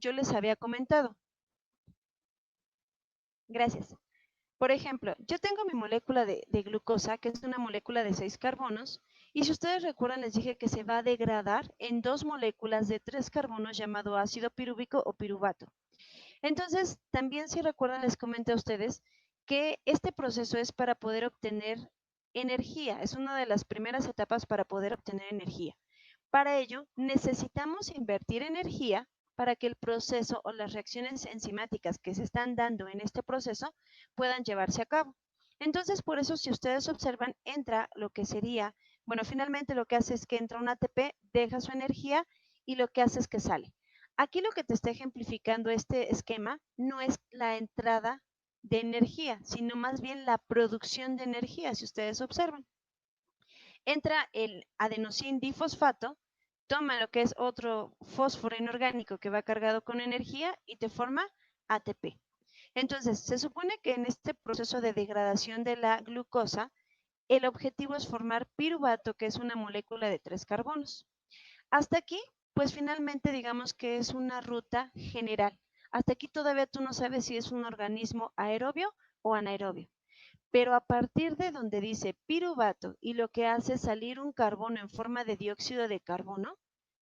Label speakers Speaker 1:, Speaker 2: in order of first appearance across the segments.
Speaker 1: yo les había comentado. Gracias. Por ejemplo, yo tengo mi molécula de glucosa, que es una molécula de 6 carbonos, y si ustedes recuerdan, les dije que se va a degradar en 2 moléculas de 3 carbonos llamado ácido pirúvico o piruvato. Entonces, también si recuerdan, les comenté a ustedes que este proceso es para poder obtener energía, es una de las primeras etapas para poder obtener energía. Para ello, necesitamos invertir energía para que el proceso o las reacciones enzimáticas que se están dando en este proceso puedan llevarse a cabo. Entonces, por eso, si ustedes observan, entra lo que sería, bueno, finalmente lo que hace es que entra un ATP, deja su energía y lo que hace es que sale. Aquí lo que te está ejemplificando este esquema no es la entrada de energía, sino más bien la producción de energía, si ustedes observan. Entra el adenosín difosfato, toma lo que es otro fósforo inorgánico que va cargado con energía y te forma ATP. Entonces, se supone que en este proceso de degradación de la glucosa, el objetivo es formar piruvato, que es una molécula de 3 carbonos. Hasta aquí, pues finalmente digamos que es una ruta general. Hasta aquí todavía tú no sabes si es un organismo aerobio o anaerobio. Pero a partir de donde dice piruvato y lo que hace es salir un carbono en forma de dióxido de carbono,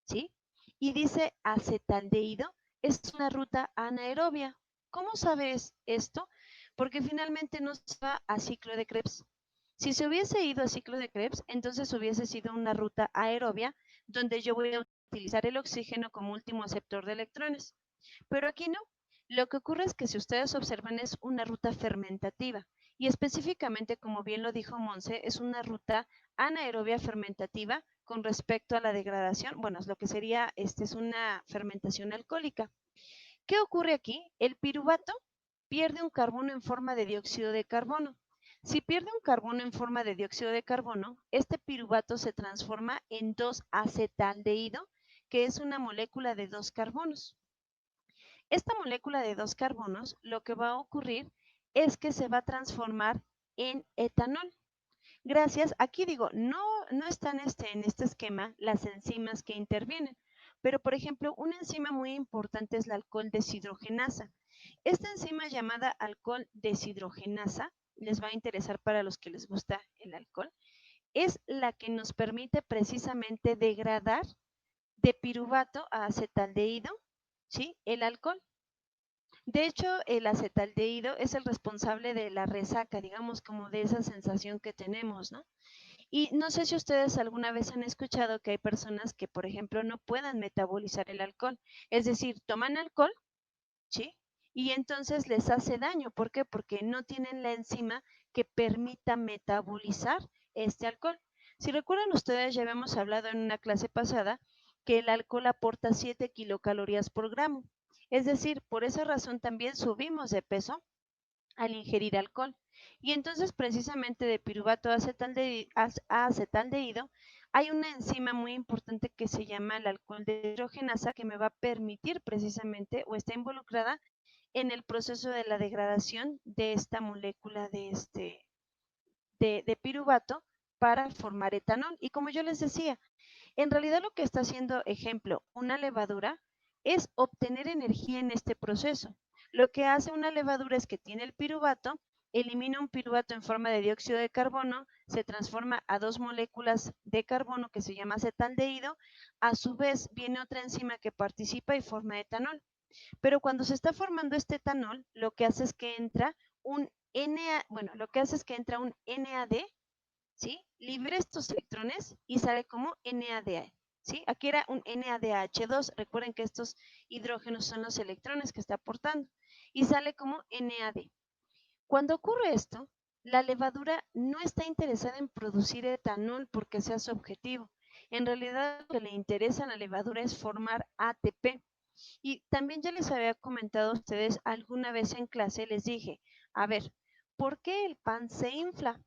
Speaker 1: ¿sí? Y dice acetaldehído, es una ruta anaerobia. ¿Cómo sabes esto? Porque finalmente no se va a ciclo de Krebs. Si se hubiese ido a ciclo de Krebs, entonces hubiese sido una ruta aerobia donde yo voy a utilizar el oxígeno como último aceptor de electrones. Pero aquí no. Lo que ocurre es que si ustedes observan es una ruta fermentativa y específicamente, como bien lo dijo Monse, es una ruta anaerobia fermentativa con respecto a la degradación, bueno, es lo que sería, es una fermentación alcohólica. ¿Qué ocurre aquí? El piruvato pierde un carbono en forma de dióxido de carbono. Si pierde un carbono en forma de dióxido de carbono, este piruvato se transforma en 2-acetaldehído, que es una molécula de 2 carbonos. Esta molécula de 2 carbonos, lo que va a ocurrir es que se va a transformar en etanol. Gracias, aquí digo, no están en este esquema las enzimas que intervienen, pero por ejemplo, una enzima muy importante es la alcohol deshidrogenasa. Esta enzima llamada alcohol deshidrogenasa, les va a interesar para los que les gusta el alcohol, es la que nos permite precisamente degradar de piruvato a acetaldehído, ¿sí? El alcohol. De hecho, el acetaldehído es el responsable de la resaca, digamos, como de esa sensación que tenemos, ¿no? Y no sé si ustedes alguna vez han escuchado que hay personas que, por ejemplo, no puedan metabolizar el alcohol. Es decir, toman alcohol, ¿sí? Y entonces les hace daño. ¿Por qué? Porque no tienen la enzima que permita metabolizar este alcohol. Si recuerdan ustedes, ya habíamos hablado en una clase pasada que el alcohol aporta 7 kilocalorías por gramo. Es decir, por esa razón también subimos de peso al ingerir alcohol. Y entonces precisamente de piruvato a acetaldehído hay una enzima muy importante que se llama el alcohol deshidrogenasa que me va a permitir precisamente o está involucrada en el proceso de la degradación de esta molécula de piruvato para formar etanol. Y como yo les decía, en realidad lo que está haciendo, ejemplo, una levadura es obtener energía en este proceso. Lo que hace una levadura es que tiene el piruvato, elimina un piruvato en forma de dióxido de carbono, se transforma a 2 moléculas de carbono que se llama acetaldehído, a su vez viene otra enzima que participa y forma etanol. Pero cuando se está formando este etanol, lo que hace es que entra un NAD, ¿sí? Libera estos electrones y sale como NADH, ¿sí? Aquí era un NADH2, recuerden que estos hidrógenos son los electrones que está aportando, y sale como NAD. Cuando ocurre esto, la levadura no está interesada en producir etanol porque sea su objetivo. En realidad, lo que le interesa a la levadura es formar ATP. Y también ya les había comentado a ustedes alguna vez en clase, les dije, a ver, ¿por qué el pan se infla?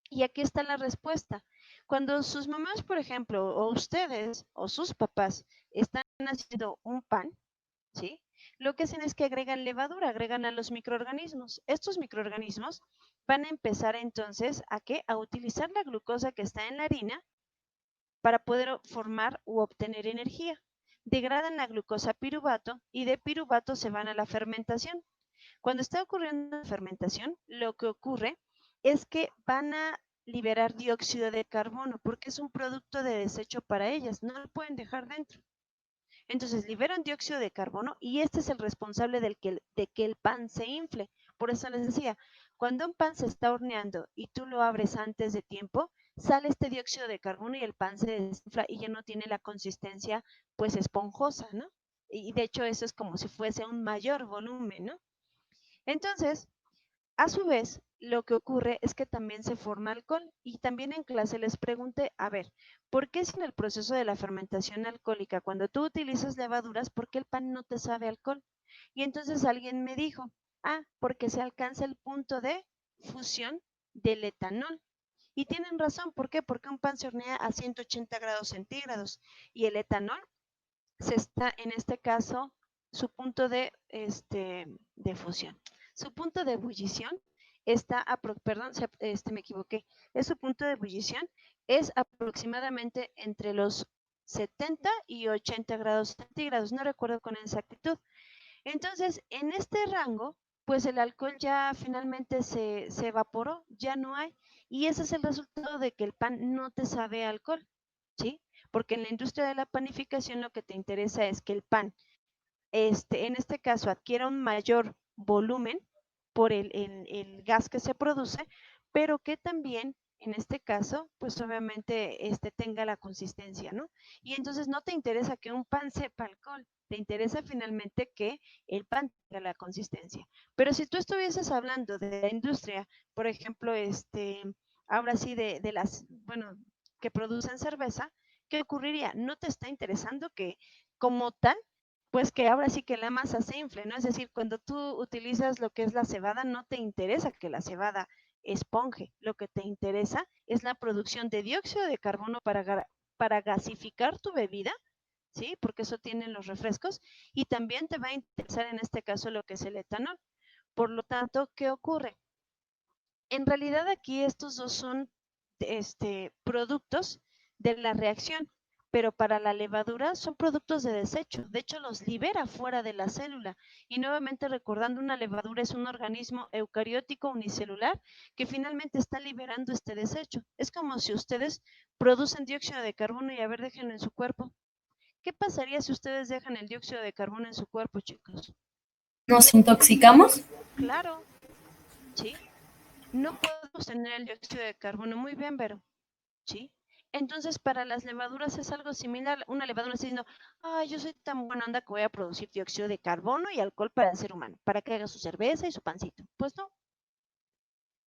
Speaker 1: Y aquí está la respuesta. Cuando sus mamás, por ejemplo, o ustedes o sus papás están haciendo un pan, ¿sí? Lo que hacen es que agregan levadura, agregan a los microorganismos. Estos microorganismos van a empezar entonces a ¿qué? A utilizar la glucosa que está en la harina para poder formar u obtener energía. degradan la glucosa a piruvato y de piruvato se van a la fermentación. Cuando está ocurriendo la fermentación, lo que ocurre es que van a liberar dióxido de carbono porque es un producto de desecho para ellas, no lo pueden dejar dentro. Entonces liberan dióxido de carbono y este es el responsable de que el pan se infle. Por eso les decía, cuando un pan se está horneando y tú lo abres antes de tiempo, sale este dióxido de carbono y el pan se desinfla y ya no tiene la consistencia pues esponjosa, ¿no? Y de hecho eso es como si fuese un mayor volumen, ¿no? Entonces, a su vez, lo que ocurre es que también se forma alcohol y también en clase les pregunté, a ver, ¿por qué si en el proceso de la fermentación alcohólica, cuando tú utilizas levaduras, por qué el pan no te sabe a alcohol? Y entonces alguien me dijo, porque se alcanza el punto de fusión del etanol. Y tienen razón, ¿por qué? Porque un pan se hornea a 180 grados centígrados y el etanol se está, en este caso, su punto de fusión. Su punto de ebullición está, perdón, me equivoqué, es su punto de ebullición es aproximadamente entre los 70 y 80 grados centígrados, no recuerdo con exactitud. Entonces, en este rango, pues el alcohol ya finalmente se evaporó, ya no hay, y ese es el resultado de que el pan no te sabe a alcohol, ¿sí? Porque en la industria de la panificación lo que te interesa es que el pan, en este caso, adquiera un mayor volumen por el gas que se produce, pero que también, en este caso, pues obviamente tenga la consistencia, ¿no? Y entonces no te interesa que un pan sepa alcohol, te interesa finalmente que el pan tenga la consistencia. Pero si tú estuvieses hablando de la industria, por ejemplo, ahora sí de las, bueno, que producen cerveza, ¿qué ocurriría? No te está interesando que como tal pues que ahora sí que la masa se infle, ¿no? Es decir, cuando tú utilizas lo que es la cebada, no te interesa que la cebada esponje, lo que te interesa es la producción de dióxido de carbono para gasificar tu bebida, ¿sí? Porque eso tienen los refrescos, y también te va a interesar en este caso lo que es el etanol. Por lo tanto, ¿qué ocurre? En realidad aquí estos dos son productos de la reacción, pero para la levadura son productos de desecho. De hecho, los libera fuera de la célula. Y nuevamente recordando, una levadura es un organismo eucariótico unicelular que finalmente está liberando este desecho. Es como si ustedes producen dióxido de carbono y a ver, déjenlo en su cuerpo. ¿Qué pasaría si ustedes dejan el dióxido de carbono en su cuerpo, chicos?
Speaker 2: ¿Nos intoxicamos?
Speaker 1: Claro, ¿sí? No podemos tener el dióxido de carbono. Muy bien, Vero. ¿Sí? Entonces, para las levaduras es algo similar. Una levadura está diciendo, yo soy tan buena onda que voy a producir dióxido de carbono y alcohol para el ser humano, para que haga su cerveza y su pancito. Pues no.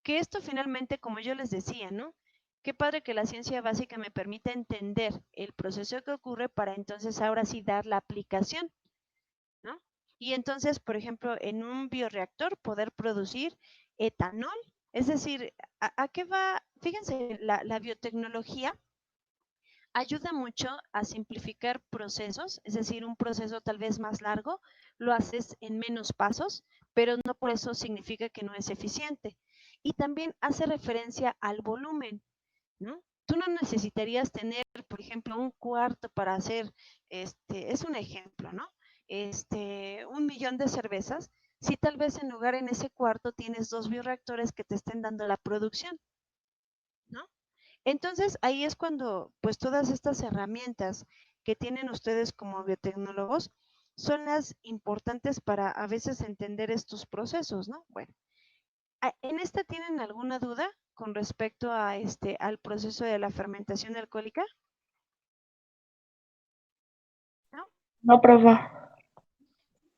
Speaker 1: Que esto finalmente, como yo les decía, ¿no? Qué padre que la ciencia básica me permita entender el proceso que ocurre para entonces ahora sí dar la aplicación, ¿no? Y entonces, por ejemplo, en un bioreactor poder producir etanol, es decir, ¿a qué va? Fíjense, la biotecnología ayuda mucho a simplificar procesos, es decir, un proceso tal vez más largo, lo haces en menos pasos, pero no por eso significa que no es eficiente. Y también hace referencia al volumen, ¿no? Tú no necesitarías tener, por ejemplo, un cuarto para hacer, es un ejemplo, ¿no? 1 millón de cervezas, si tal vez en lugar en ese cuarto tienes 2 bioreactores que te estén dando la producción, ¿no? Entonces, ahí es cuando, pues, todas estas herramientas que tienen ustedes como biotecnólogos son las importantes para a veces entender estos procesos, ¿no? Bueno, ¿en esta tienen alguna duda con respecto a al proceso de la fermentación alcohólica? ¿No?
Speaker 2: No, profe.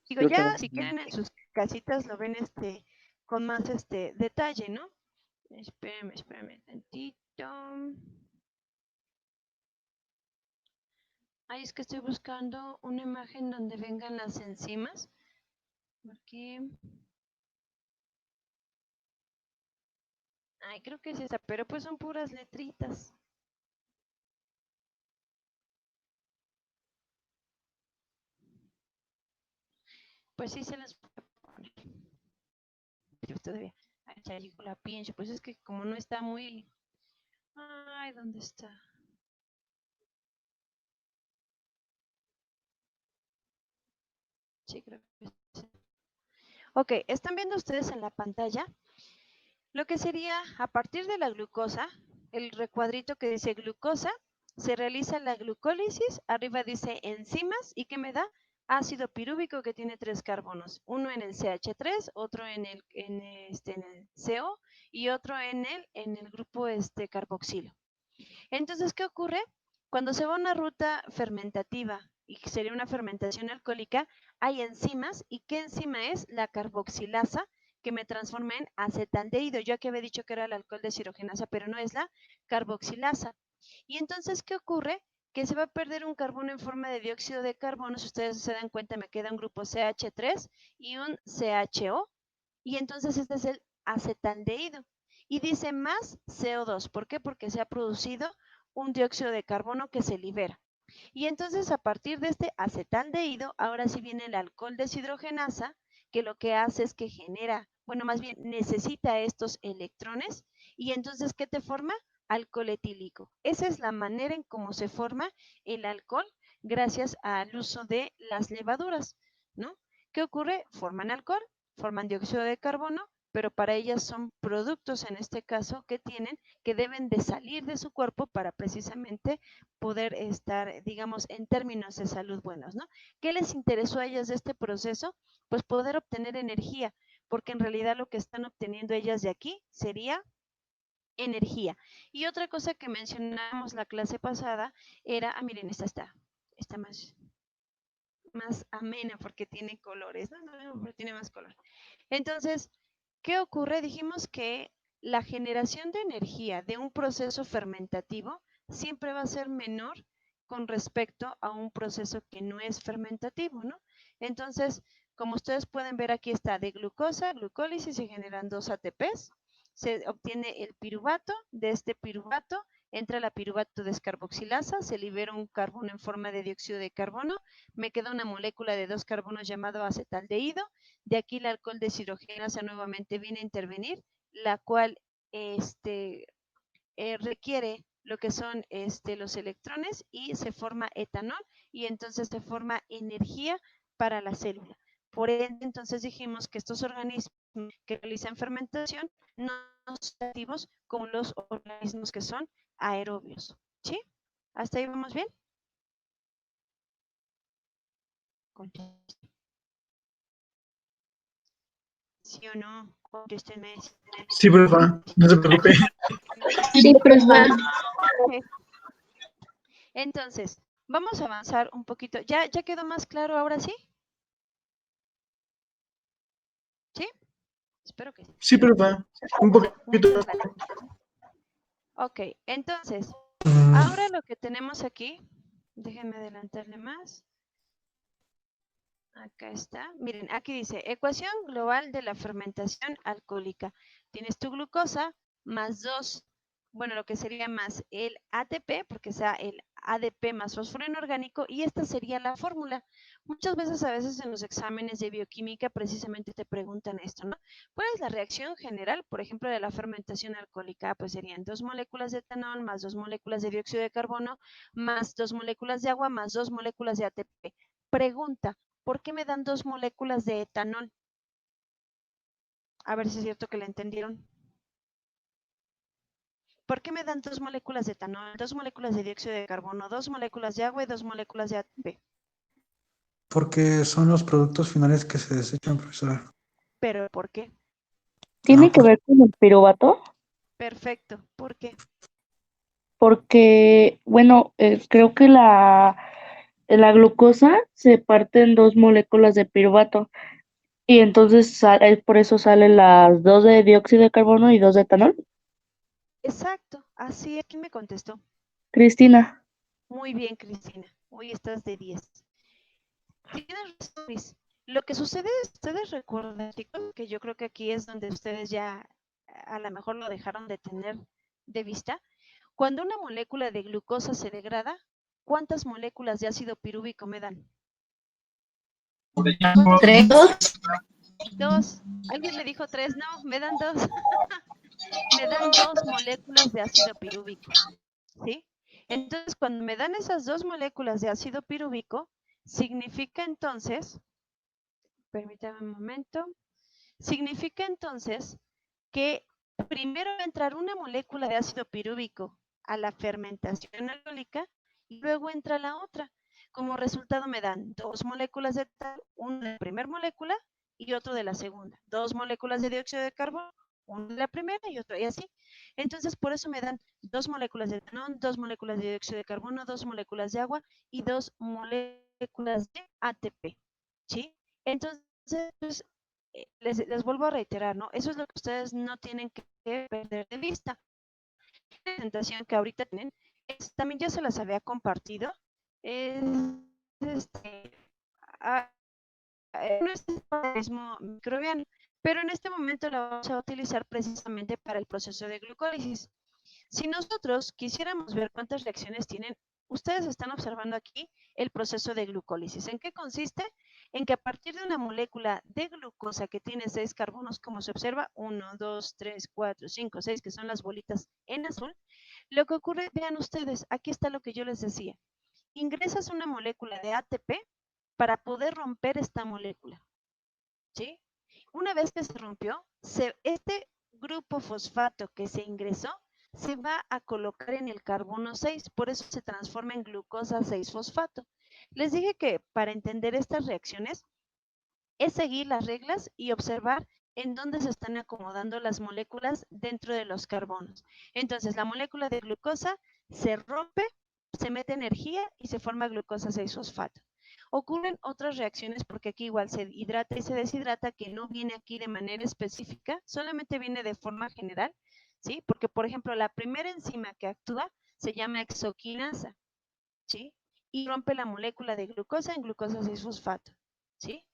Speaker 1: Digo, ya si quieren en sus casitas lo ven con más detalle, ¿no? Espérenme tantito. Ay, es que estoy buscando una imagen donde vengan las enzimas. Porque, ay, creo que es esa, pero pues son puras letritas. Pues sí se las voy a poner. Pero todavía, ya llegó la pinche, pues es que como no está muy... Ay, ¿dónde está? Sí, creo que sí. Ok, están viendo ustedes en la pantalla lo que sería a partir de la glucosa, el recuadrito que dice glucosa, se realiza la glucólisis, arriba dice enzimas y ¿qué me da? Ácido pirúvico que tiene 3 carbonos, uno en el CH3, otro en el CO y otro en el grupo carboxilo. Entonces, ¿qué ocurre? Cuando se va a una ruta fermentativa y que sería una fermentación alcohólica, hay enzimas. ¿Y qué enzima es? La carboxilasa, que me transforma en acetaldehído. Yo aquí había dicho que era el alcohol deshidrogenasa, pero no es la carboxilasa. Y entonces, ¿qué ocurre? Que se va a perder un carbono en forma de dióxido de carbono. Si ustedes se dan cuenta, me queda un grupo CH3 y un CHO. Y entonces este es el acetaldehído. Y dice más CO2. ¿Por qué? Porque se ha producido un dióxido de carbono que se libera. Y entonces a partir de este acetaldehído, ahora sí viene el alcohol deshidrogenasa, que lo que hace es que genera, bueno, más bien necesita estos electrones. Y entonces, ¿qué te forma? Alcohol etílico. Esa es la manera en cómo se forma el alcohol gracias al uso de las levaduras, ¿no? ¿Qué ocurre? Forman alcohol, forman dióxido de carbono, pero para ellas son productos en este caso que deben de salir de su cuerpo para precisamente poder estar, digamos, en términos de salud buenos, ¿no? ¿Qué les interesó a ellas de este proceso? Pues poder obtener energía, porque en realidad lo que están obteniendo ellas de aquí sería energía. Y otra cosa que mencionamos la clase pasada era, miren, esta está más amena porque tiene colores, ¿no? Tiene más color. Entonces, ¿qué ocurre? Dijimos que la generación de energía de un proceso fermentativo siempre va a ser menor con respecto a un proceso que no es fermentativo, ¿no? Entonces, como ustedes pueden ver, aquí está de glucosa, glucólisis, se generan 2 ATPs, se obtiene el piruvato, de este piruvato entra la piruvato descarboxilasa, se libera un carbono en forma de dióxido de carbono, me queda una molécula de 2 carbonos llamado acetaldehído, de aquí el alcohol deshidrogenasa nuevamente viene a intervenir, la cual requiere lo que son los electrones y se forma etanol y entonces se forma energía para la célula. Por ende, entonces dijimos que estos organismos que realizan fermentación no son activos como los organismos que son aerobios. ¿Sí? ¿Hasta ahí vamos bien? ¿Sí o no? Contéstenme.
Speaker 3: Sí, profa, no se preocupe.
Speaker 2: Sí, profa.
Speaker 1: Entonces, vamos a avanzar un poquito. ¿Ya quedó más claro ahora sí? ¿Sí? Espero que sí.
Speaker 3: Sí, profa, un poquito.
Speaker 1: Ok, entonces,
Speaker 3: Mm,
Speaker 1: ahora lo que tenemos aquí, déjenme adelantarle más. Acá está. Miren, aquí dice, ecuación global de la fermentación alcohólica. Tienes tu glucosa más 2, bueno, lo que sería más el ATP, porque sea el ADP más fósforo inorgánico, y esta sería la fórmula. Muchas veces en los exámenes de bioquímica precisamente te preguntan esto, ¿no? ¿Cuál es la reacción general, por ejemplo, de la fermentación alcohólica? Pues serían 2 moléculas de etanol más 2 moléculas de dióxido de carbono más 2 moléculas de agua más 2 moléculas de ATP. Pregunta, ¿por qué me dan 2 moléculas de etanol? A ver si es cierto que la entendieron. ¿Por qué me dan 2 moléculas de etanol, 2 moléculas de dióxido de carbono, 2 moléculas de agua y 2 moléculas de ATP?
Speaker 3: Porque son los productos finales que se desechan, profesora.
Speaker 1: ¿Pero por qué?
Speaker 2: ¿Tiene que ver con el piruvato?
Speaker 1: Perfecto, ¿por qué?
Speaker 2: Porque, bueno, creo que la glucosa se parte en 2 moléculas de piruvato y entonces por eso salen las 2 de dióxido de carbono y 2 de etanol.
Speaker 1: Exacto, así es. ¿Quién me contestó?
Speaker 2: Cristina.
Speaker 1: Muy bien, Cristina. Hoy estás de 10. Tienes razón, Luis. Lo que sucede es, ustedes recuerdan, chicos, que yo creo que aquí es donde ustedes ya a lo mejor lo dejaron de tener de vista. Cuando una molécula de glucosa se degrada, ¿cuántas moléculas de ácido pirúvico me dan? ¿Cuántas?
Speaker 2: 3.
Speaker 1: 2. Alguien me dijo 3, no, me dan 2. Me dan 2 moléculas de ácido pirúvico, ¿sí? Entonces, cuando me dan esas 2 moléculas de ácido pirúvico, significa entonces Permítame un momento. Significa entonces que primero va a entrar una molécula de ácido pirúvico a la fermentación alcohólica y luego entra la otra. Como resultado me dan dos moléculas de tal, una de la primera molécula y otro de la segunda. Dos moléculas de dióxido de carbono, una de la primera y otra, y así. Entonces, por eso me dan dos moléculas de etanol, dos moléculas de dióxido de carbono, dos moléculas de agua y dos moléculas de ATP. ¿Sí? Entonces, pues, les vuelvo a reiterar, ¿no? Eso es lo que ustedes no tienen que perder de vista. La presentación que ahorita tienen, también ya se las había compartido. Es este, no es el mismo microbiano, pero en este momento la vamos a utilizar precisamente para el proceso de glucólisis. Si nosotros quisiéramos ver cuántas reacciones tienen, ustedes están observando aquí el proceso de glucólisis. ¿En qué consiste? En que a partir de una molécula de glucosa que tiene 6 carbonos, como se observa, 1, 2, 3, 4, 5, 6, que son las bolitas en azul, lo que ocurre, vean ustedes, aquí está lo que yo les decía. Ingresas una molécula de ATP para poder romper esta molécula, ¿sí? Una vez que se rompió, este grupo fosfato que se ingresó se va a colocar en el carbono 6, por eso se transforma en glucosa 6-fosfato. Les dije que para entender estas reacciones es seguir las reglas y observar en dónde se están acomodando las moléculas dentro de los carbonos. Entonces, la molécula de glucosa se rompe, se mete energía y se forma glucosa 6-fosfato. Ocurren otras reacciones porque aquí igual se hidrata y se deshidrata, que no viene aquí de manera específica, solamente viene de forma general, ¿sí? Porque, por ejemplo, la primera enzima que actúa se llama exoquinasa, ¿sí? Y rompe la molécula de glucosa en glucosa 6-fosfato, ¿sí?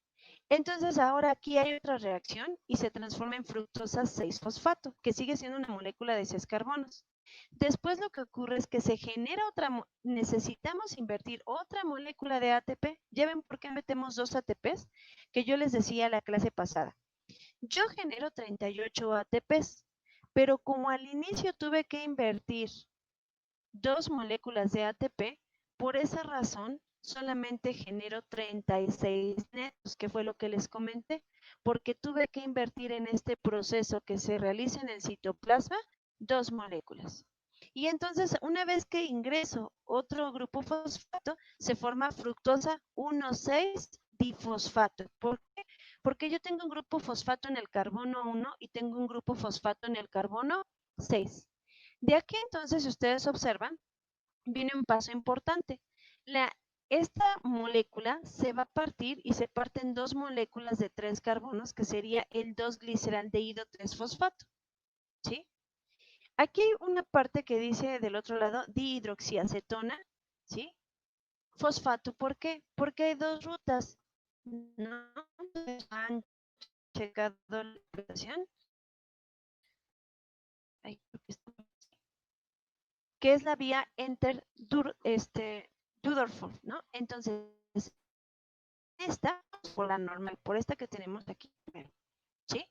Speaker 1: Entonces ahora aquí hay otra reacción y se transforma en fructosa 6-fosfato, que sigue siendo una molécula de 6 carbonos. Después lo que ocurre es que se genera necesitamos invertir otra molécula de ATP. ¿Ya ven por qué metemos dos ATPs? Que yo les decía la clase pasada. Yo genero 38 ATPs, pero como al inicio tuve que invertir dos moléculas de ATP, por esa razón solamente genero 36 netos, que fue lo que les comenté, porque tuve que invertir en este proceso que se realiza en el citoplasma dos moléculas. Y entonces, una vez que ingreso otro grupo fosfato, se forma fructosa 1,6-difosfato. ¿Por qué? Porque yo tengo un grupo fosfato en el carbono 1 y tengo un grupo fosfato en el carbono 6. De aquí entonces, si ustedes observan, viene un paso importante. Esta molécula se va a partir y se parte en dos moléculas de 3 carbonos, que sería el 2-gliceraldehído 3-fosfato. ¿Sí? Aquí hay una parte que dice del otro lado dihidroxiacetona, ¿sí? Fosfato, ¿por qué? Porque hay dos rutas. ¿No han checado la explicación? Que es la vía Rutherford, ¿no? Entonces, esta por la normal, por esta que tenemos aquí, ¿sí?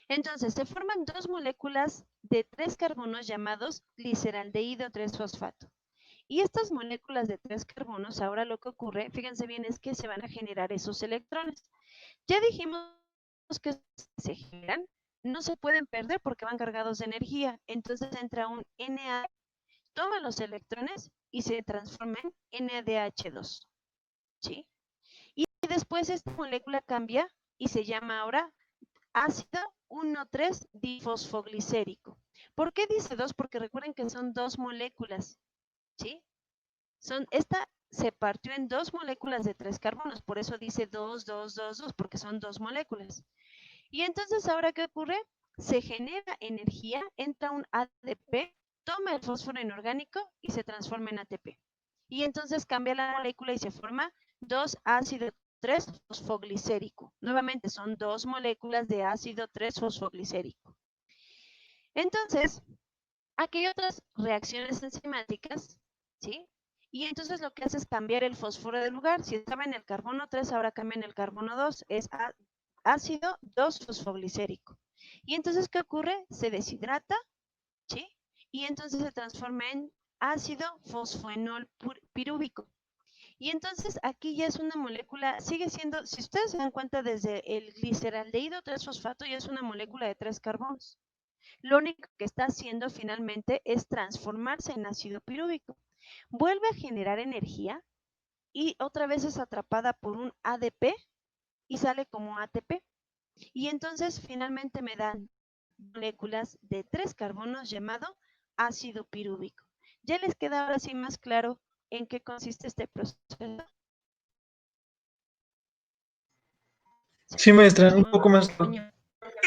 Speaker 1: Entonces, se forman dos moléculas de 3 carbonos llamados gliceraldehído 3-fosfato. Y estas moléculas de 3 carbonos, ahora lo que ocurre, fíjense bien, es que se van a generar esos electrones. Ya dijimos que se generan, no se pueden perder porque van cargados de energía. Entonces entra un Na, toma los electrones y se transforma en NADH2, ¿sí? Y después esta molécula cambia y se llama ahora ácido 1,3-difosfoglicérico. ¿Por qué dice 2? Porque recuerden que son dos moléculas, ¿sí? Esta se partió en dos moléculas de 3 carbonos, por eso dice 2, 2, 2, 2, porque son dos moléculas. Y entonces, ¿ahora qué ocurre? Se genera energía, entra un ADP, toma el fósforo inorgánico y se transforma en ATP. Y entonces cambia la molécula y se forma 2-ácido 3-fosfoglicérico. Nuevamente son dos moléculas de ácido 3-fosfoglicérico. Entonces, aquí hay otras reacciones enzimáticas, ¿sí? Y entonces lo que hace es cambiar el fósforo de lugar. Si estaba en el carbono 3, ahora cambia en el carbono 2. Es ácido 2-fosfoglicérico. Y entonces, ¿qué ocurre? Se deshidrata, ¿sí? Y entonces se transforma en ácido fosfoenol pirúvico. Y entonces aquí ya es una molécula, sigue siendo, si ustedes se dan cuenta desde el gliceraldehído 3-fosfato ya es una molécula de 3 carbonos. Lo único que está haciendo finalmente es transformarse en ácido pirúvico. Vuelve a generar energía y otra vez es atrapada por un ADP y sale como ATP. Y entonces finalmente me dan moléculas de 3 carbonos llamado ácido pirúvico. ¿Ya les queda ahora sí más claro en qué consiste este proceso?
Speaker 4: Sí, maestra, un poco más.
Speaker 1: Coño.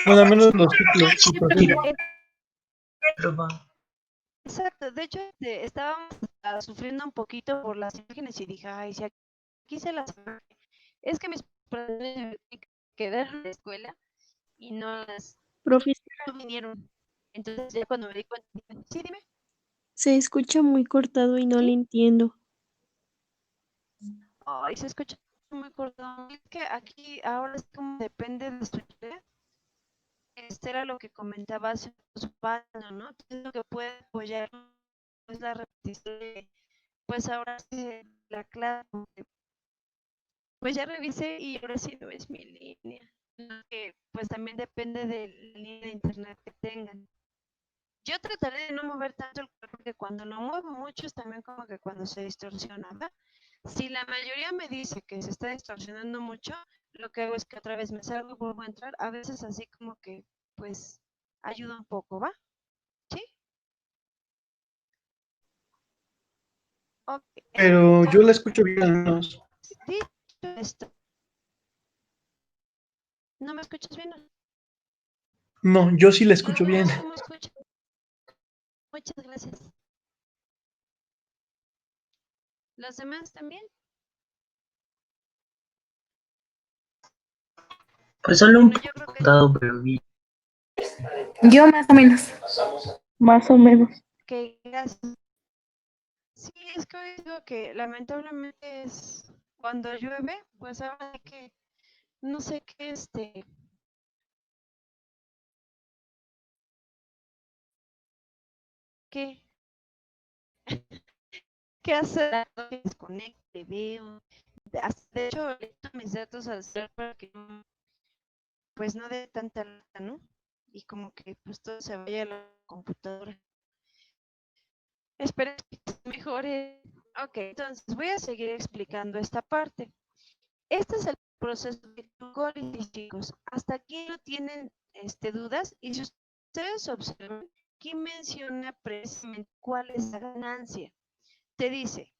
Speaker 4: Bueno, al menos los ciclos. Sí, profe.
Speaker 1: Exacto, de hecho estábamos sufriendo un poquito por las imágenes y dije, ay, si aquí se las... Es que mis padres quedaron en la escuela y
Speaker 5: Profesora,
Speaker 1: no vinieron. Entonces ya cuando me di cuenta, dije, sí, dime,
Speaker 5: se escucha muy cortado y no le
Speaker 1: ¿sí?
Speaker 5: entiendo.
Speaker 1: Ay, se escucha muy corto. Es que aquí ahora es como depende de su idea. Este era lo que comentaba hace un paso, ¿no? ¿Qué es lo que puede apoyar? Es la repetición de, pues ahora sí, la clase. Pues ya revisé y ahora sí no es mi línea. Lo que pues también depende de la línea de internet que tengan. Yo trataré de no mover tanto el cuerpo porque cuando lo muevo mucho es también como que cuando se distorsiona, ¿va? Si la mayoría me dice que se está distorsionando mucho, lo que hago es que otra vez me salgo y vuelvo a entrar. A veces así como que pues ayuda un poco, ¿va? ¿Sí? Ok.
Speaker 4: Pero yo la escucho bien al menos.
Speaker 1: Dicho esto, ¿no me escuchas bien?
Speaker 4: No, yo sí la escucho
Speaker 1: Los
Speaker 4: bien.
Speaker 1: demás, ¿cómo escuchan? Muchas gracias. ¿Los demás también?
Speaker 6: Pues solo un
Speaker 1: Bueno, yo creo
Speaker 6: poco
Speaker 1: que
Speaker 6: cortado, pero bien.
Speaker 7: Yo más o menos.
Speaker 2: Más o menos.
Speaker 1: gracias. Sí, es que hoy digo que lamentablemente es cuando llueve, pues ahora hay que, no sé qué, qué, qué hacer, que desconecte, veo. De hecho, le quito mis datos al celular para que no, pues no dé tanta lata, ¿no? Y como que pues todo se vaya a la computadora. Espero que mejore. Ok, entonces voy a seguir explicando esta parte. Este es el proceso de glucólisis, chicos. Hasta aquí no tienen dudas. Y si ustedes observan, aquí menciona precisamente cuál es la ganancia. Te dice,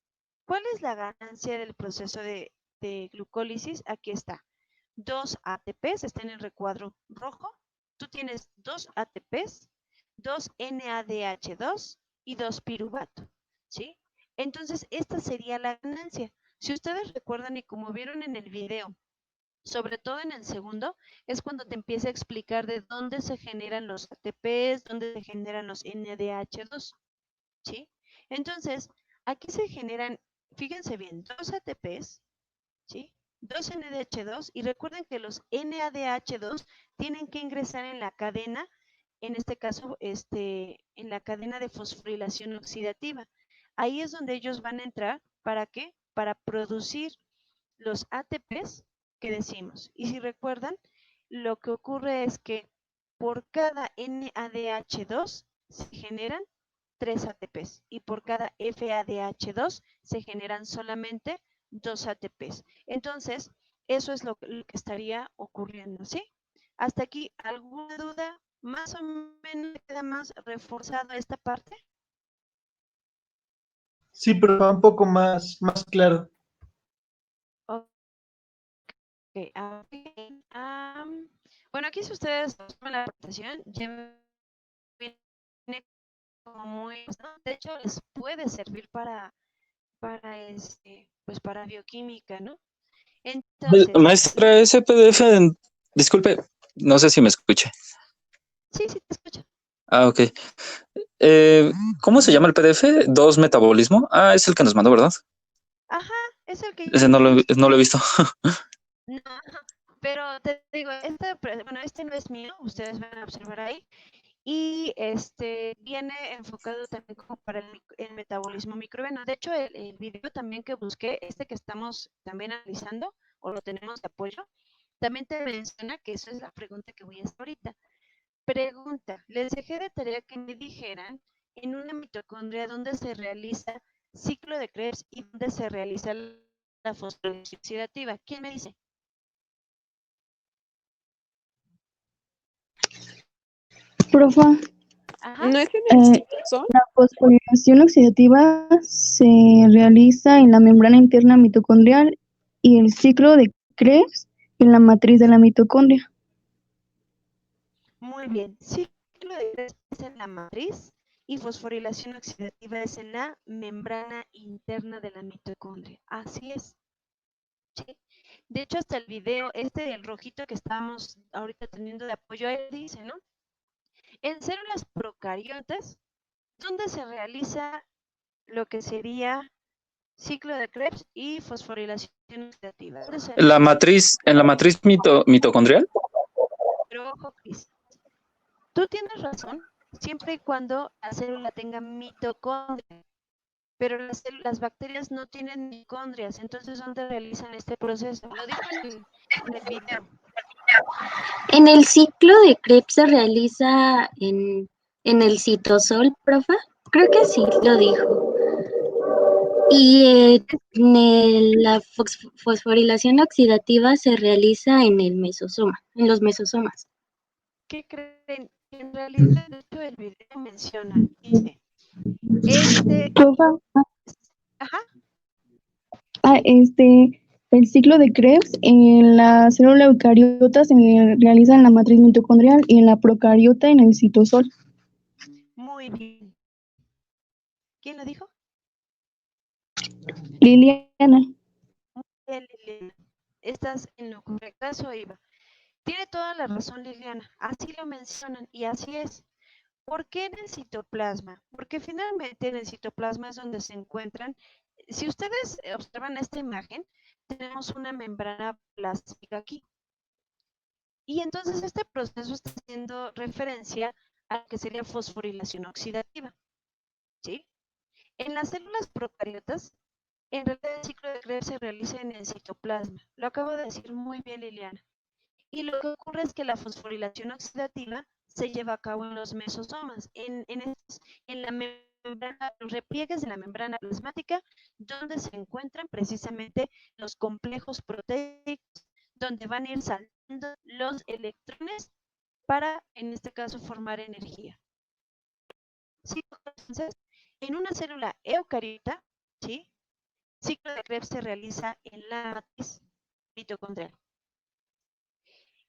Speaker 1: ¿cuál es la ganancia del proceso de glucólisis? Aquí está. 2 ATPs, está en el recuadro rojo. Tú tienes 2 ATPs, 2 NADH2 y 2 piruvato. ¿Sí? Entonces, esta sería la ganancia. Si ustedes recuerdan y como vieron en el video, sobre todo en el segundo, es cuando te empieza a explicar de dónde se generan los ATPs, dónde se generan los NADH2, ¿sí? Entonces, aquí se generan, fíjense bien, 2 ATPs, ¿sí? 2 NADH2 y recuerden que los NADH2 tienen que ingresar en la cadena, en este caso, en la cadena de fosforilación oxidativa. Ahí es donde ellos van a entrar, ¿para qué? Para producir los ATPs que decimos. Y si recuerdan, lo que ocurre es que por cada NADH2 se generan 3 ATPs y por cada FADH2 se generan solamente 2 ATPs. Entonces, eso es lo que estaría ocurriendo, ¿sí? Hasta aquí, ¿alguna duda? Más o menos queda más reforzado esta parte.
Speaker 4: Sí, pero va un poco más claro.
Speaker 1: Ok, bueno, aquí si ustedes toman la presentación, ya viene como muy, ¿no? De hecho, les puede servir pues para bioquímica, ¿no? Entonces,
Speaker 8: Maestra, ese PDF, disculpe, no sé si me escuche.
Speaker 1: sí, sí te escucho.
Speaker 8: Ah, ok. ¿Cómo se llama el PDF? ¿Dos metabolismo? Ah, es el que nos mandó, ¿verdad?
Speaker 1: Ajá, es el que ya
Speaker 8: Ese no lo
Speaker 1: vimos.
Speaker 8: he visto.
Speaker 1: No, ajá, pero te digo, bueno, este no es mío, ustedes van a observar ahí. y viene enfocado también como para el metabolismo microbiano. De hecho, el video también que busqué, que estamos también analizando, o lo tenemos de apoyo, también te menciona que esa es la pregunta que voy a hacer ahorita. Pregunta, les dejé de tarea que me dijeran en una mitocondria dónde se realiza ciclo de Krebs y dónde se realiza la fosforilación oxidativa. ¿Quién me dice?
Speaker 5: Profa,
Speaker 1: Ajá.
Speaker 6: ¿No es en el citosol?
Speaker 5: la fosforilación oxidativa se realiza en la membrana interna mitocondrial y el ciclo de Krebs en la matriz de la mitocondria.
Speaker 1: Muy bien. Ciclo de Krebs es en la matriz y fosforilación oxidativa es en la membrana interna de la mitocondria. Así es. ¿Sí? De hecho, hasta el video, del rojito que estábamos ahorita teniendo de apoyo, ahí dice, ¿no? En células procariotas, ¿dónde se realiza lo que sería ciclo de Krebs y fosforilación oxidativa? ¿Dónde se
Speaker 8: En la matriz mitocondrial.
Speaker 1: Pero ojo, Cris, tú tienes razón, siempre y cuando la célula tenga mitocondria, pero las bacterias no tienen mitocondrias, entonces ¿dónde realizan este proceso? Lo dijo en el video.
Speaker 9: En el ciclo de Krebs se realiza en el citosol, profa. Creo que sí, lo dijo. Y la fosforilación oxidativa se realiza en el mesosoma, en los mesosomas.
Speaker 1: ¿Qué creen? En realidad, de hecho, el video menciona, dice,
Speaker 5: Profa,
Speaker 1: ajá,
Speaker 5: el ciclo de Krebs en la célula eucariota se realiza en la matriz mitocondrial y en la procariota en el citosol.
Speaker 1: muy bien. ¿Quién lo dijo?
Speaker 5: Liliana.
Speaker 1: Bien, Liliana. Estás en lo correcto, eso iba. Tiene toda la razón, Liliana. Así lo mencionan y así es. ¿Por qué en el citoplasma? Porque finalmente en el citoplasma es donde se encuentran, si ustedes observan esta imagen, tenemos una membrana plástica aquí. Y entonces este proceso está haciendo referencia a lo que sería fosforilación oxidativa. ¿Sí? En las células procariotas, en realidad el ciclo de Krebs se realiza en el citoplasma. Lo acabo de decir muy bien, Liliana. Y lo que ocurre es que la fosforilación oxidativa se lleva a cabo en los mesosomas, en la membrana, los repliegues de la membrana plasmática, donde se encuentran precisamente los complejos proteicos, donde van a ir saltando los electrones para, en este caso, formar energía. ¿Sí? Entonces, en una célula eucariota, ¿sí? Ciclo de Krebs se realiza en la matriz mitocondrial.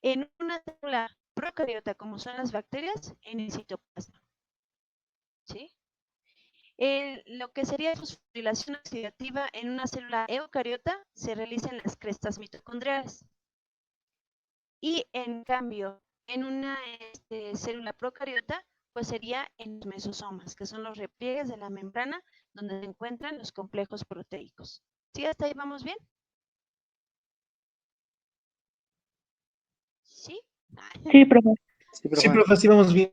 Speaker 1: En una célula procariota, como son las bacterias, en el citoplasma. ¿Sí? Lo que sería fosforilación oxidativa en una célula eucariota se realiza en las crestas mitocondriales. Y en cambio, en una célula procariota, pues sería en los mesosomas, que son los repliegues de la membrana donde se encuentran los complejos proteicos. ¿Sí? ¿Hasta ahí vamos bien? ¿Sí?
Speaker 2: Sí, profe.
Speaker 4: Sí, profe, sí vamos bien.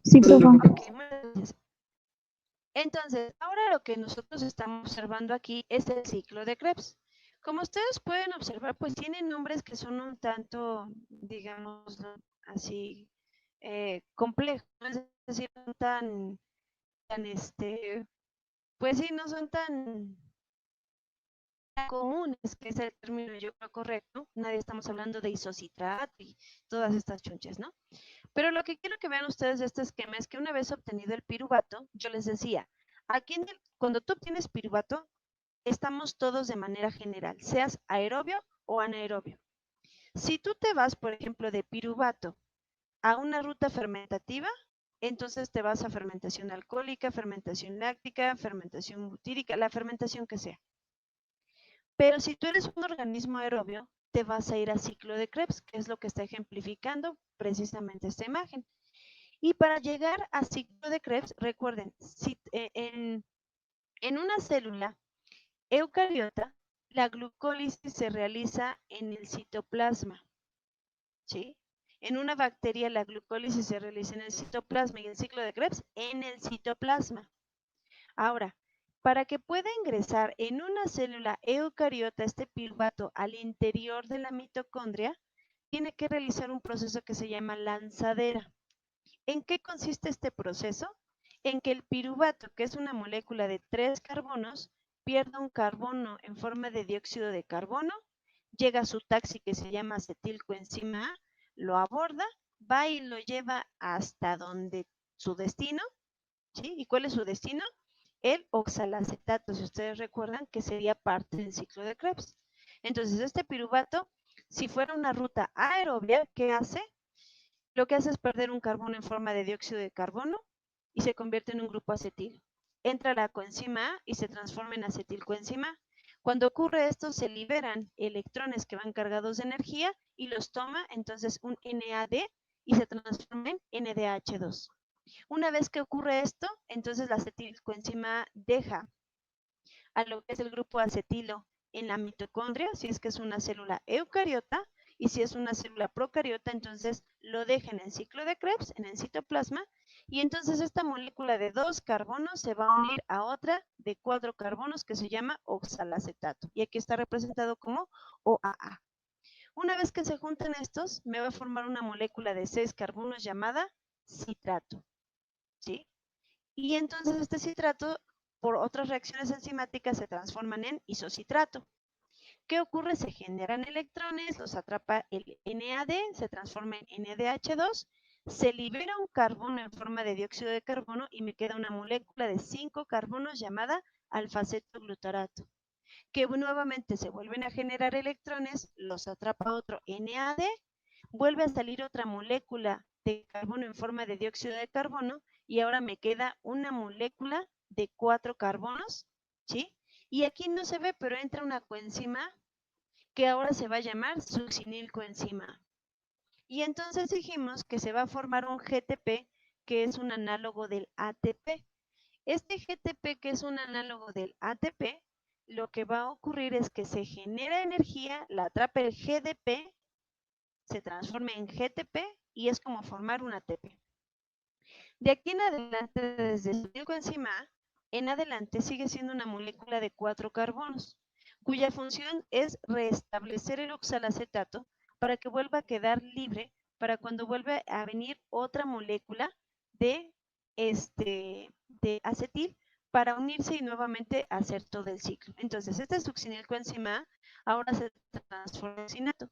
Speaker 5: Sí, profa.
Speaker 1: Ok, muchas gracias. Entonces, ahora lo que nosotros estamos observando aquí es el ciclo de Krebs. Como ustedes pueden observar, pues tienen nombres que son un tanto, digamos, así, complejos, es decir, no tan, pues sí, no son tan comunes, que es el término yo creo correcto. Nadie estamos hablando de isocitrato y todas estas chunches, ¿no? Pero lo que quiero que vean ustedes de este esquema es que una vez obtenido el piruvato, yo les decía, aquí cuando tú obtienes piruvato, estamos todos de manera general, seas aerobio o anaerobio. Si tú te vas, por ejemplo, de piruvato a una ruta fermentativa, entonces te vas a fermentación alcohólica, fermentación láctica, fermentación butírica, la fermentación que sea. Pero si tú eres un organismo aerobio, te vas a ir a ciclo de Krebs, que es lo que está ejemplificando precisamente esta imagen. Y para llegar a ciclo de Krebs, recuerden, en una célula eucariota, la glucólisis se realiza en el citoplasma, ¿sí? En una bacteria la glucólisis se realiza en el citoplasma y el ciclo de Krebs en el citoplasma. Ahora, para que pueda ingresar en una célula eucariota este piruvato al interior de la mitocondria, tiene que realizar un proceso que se llama lanzadera. ¿En qué consiste este proceso? En que el piruvato, que es una molécula de 3 carbonos, pierde un carbono en forma de dióxido de carbono, llega a su taxi que se llama acetilcoenzima A, lo aborda, va y lo lleva hasta donde su destino, ¿sí? ¿Y cuál es su destino? El oxalacetato, si ustedes recuerdan que sería parte del ciclo de Krebs. Entonces, este piruvato, si fuera una ruta aerobia, ¿qué hace? Lo que hace es perder un carbono en forma de dióxido de carbono y se convierte en un grupo acetilo. Entra la coenzima A y se transforma en acetilcoenzima A. Cuando ocurre esto, se liberan electrones que van cargados de energía y los toma entonces un NAD y se transforma en NDH2. Una vez que ocurre esto, entonces la acetilcoenzima A deja a lo que es el grupo acetilo en la mitocondria, si es que es una célula eucariota, y si es una célula procariota, entonces lo deja en el ciclo de Krebs, en el citoplasma, y entonces esta molécula de 2 carbonos se va a unir a otra de 4 carbonos que se llama oxalacetato, y aquí está representado como OAA. Una vez que se juntan estos, me va a formar una molécula de 6 carbonos llamada citrato, ¿sí? Y entonces este citrato, por otras reacciones enzimáticas, se transforman en isocitrato. ¿Qué ocurre? Se generan electrones, los atrapa el NAD, se transforma en NDH2, se libera un carbono en forma de dióxido de carbono y me queda una molécula de 5 carbonos llamada alfa-cetoglutarato, que nuevamente se vuelven a generar electrones, los atrapa otro NAD, vuelve a salir otra molécula de carbono en forma de dióxido de carbono y ahora me queda una molécula de 4 carbonos, ¿sí? Y aquí no se ve, pero entra una coenzima que ahora se va a llamar succinilcoenzima. Y entonces dijimos que se va a formar un GTP, que es un análogo del ATP. Este GTP, que es un análogo del ATP, lo que va a ocurrir es que se genera energía, la atrapa el GDP, se transforma en GTP y es como formar un ATP. De aquí en adelante, desde succinilcoenzima A, en adelante sigue siendo una molécula de 4 carbonos, cuya función es restablecer el oxalacetato para que vuelva a quedar libre para cuando vuelva a venir otra molécula de acetil para unirse y nuevamente hacer todo el ciclo. Entonces, este succinilcoenzima A ahora se transforma en cinato.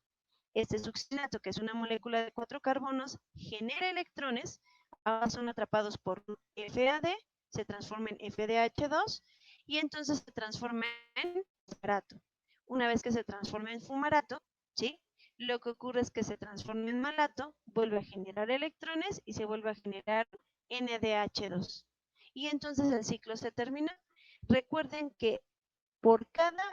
Speaker 1: Este succinato, que es una molécula de 4 carbonos, genera electrones, ahora son atrapados por FAD, se transforma en FDH2 y entonces se transforma en fumarato. Una vez que se transforma en fumarato, ¿sí? Lo que ocurre es que se transforma en malato, vuelve a generar electrones y se vuelve a generar NDH2. Y entonces el ciclo se termina. Recuerden que por cada,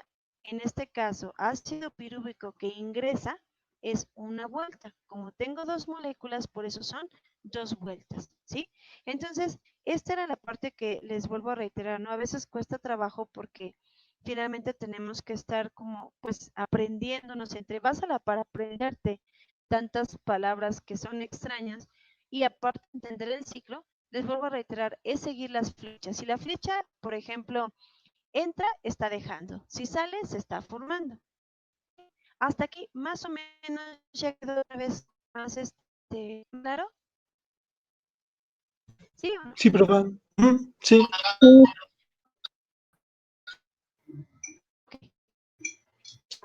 Speaker 1: en este caso, ácido pirúvico que ingresa, es una vuelta. Como tengo 2 moléculas, por eso son 2 vueltas, ¿sí? Entonces, esta era la parte que les vuelvo a reiterar, ¿no? A veces cuesta trabajo porque finalmente tenemos que estar como, pues, aprendiéndonos entre básala para aprenderte tantas palabras que son extrañas y aparte entender el ciclo, les vuelvo a reiterar, es seguir las flechas. Si la flecha, por ejemplo, entra, está dejando. Si sale, se está formando. Hasta aquí, más o menos, ya quedó otra vez más claro. ¿Sí o no?
Speaker 4: Sí, profe. Sí.
Speaker 1: Okay.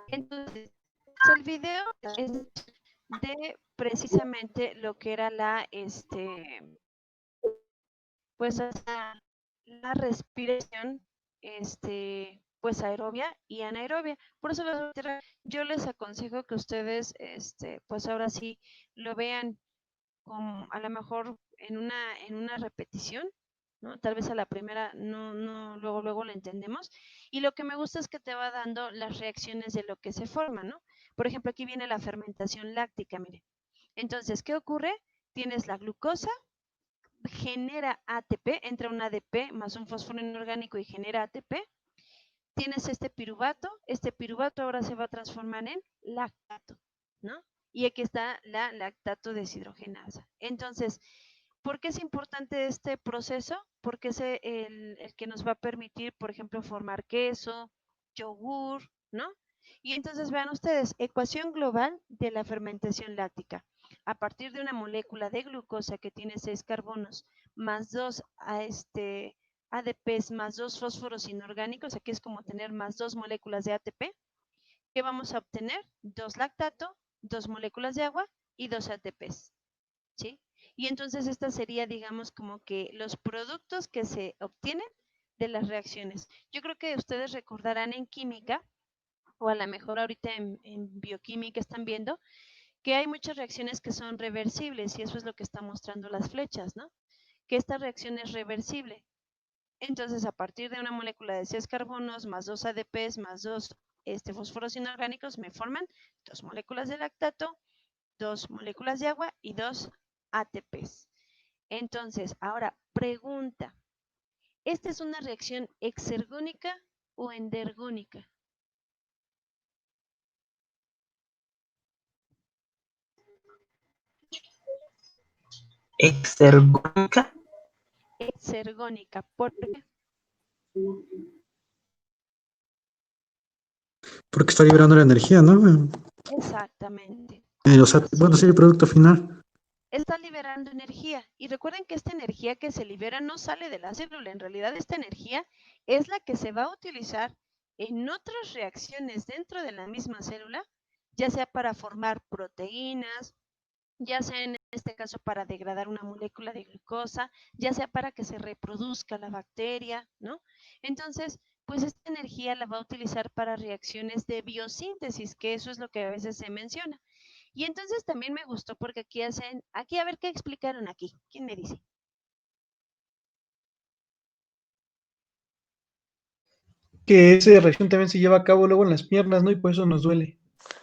Speaker 1: Entonces, el video es de precisamente lo que era la, pues, la respiración, pues aerobia y anaerobia. Por eso yo les aconsejo que ustedes, pues ahora sí lo vean como a lo mejor en una repetición, ¿no? Tal vez a la primera luego lo entendemos. Y lo que me gusta es que te va dando las reacciones de lo que se forma, ¿no? Por ejemplo, aquí viene la fermentación láctica, mire. Entonces, ¿qué ocurre? Tienes la glucosa, genera ATP, entra un ADP más un fósforo inorgánico y genera ATP. Tienes este piruvato ahora se va a transformar en lactato, ¿no? Y aquí está la lactato deshidrogenasa. Entonces, ¿por qué es importante este proceso? Porque es el que nos va a permitir, por ejemplo, formar queso, yogur, ¿no? Y entonces vean ustedes, ecuación global de la fermentación láctica. A partir de una molécula de glucosa que tiene 6 carbonos más 2 ADPs más 2 fósforos inorgánicos, aquí es como tener más 2 moléculas de ATP, ¿qué vamos a obtener? 2 lactato, 2 moléculas de agua y 2 ATPs, ¿sí? Y entonces esta sería, digamos, como que los productos que se obtienen de las reacciones. Yo creo que ustedes recordarán en química, o a lo mejor ahorita en bioquímica están viendo, que hay muchas reacciones que son reversibles y eso es lo que están mostrando las flechas, ¿no? Que esta reacción es reversible. Entonces, a partir de una molécula de 6 carbonos más 2 ADPs más 2 fósforos inorgánicos, me forman 2 moléculas de lactato, 2 moléculas de agua y 2 ATPs. Entonces, ahora, pregunta. ¿Esta es una reacción exergónica o endergónica?
Speaker 6: Exergónica.
Speaker 1: Exergónica. ¿Por qué?
Speaker 3: Porque está liberando la energía, ¿no?
Speaker 1: Exactamente.
Speaker 3: O sea, bueno, sí, el producto final.
Speaker 1: Está liberando energía. Y recuerden que esta energía que se libera no sale de la célula. En realidad, esta energía es la que se va a utilizar en otras reacciones dentro de la misma célula, ya sea para formar proteínas, ya sea en este caso para degradar una molécula de glucosa, ya sea para que se reproduzca la bacteria, ¿no? Entonces, pues esta energía la va a utilizar para reacciones de biosíntesis, que eso es lo que a veces se menciona. Y entonces también me gustó porque aquí a ver qué explicaron aquí. ¿Quién me dice?
Speaker 4: Que esa reacción también se lleva a cabo luego en las piernas, ¿no? Y por eso nos duele.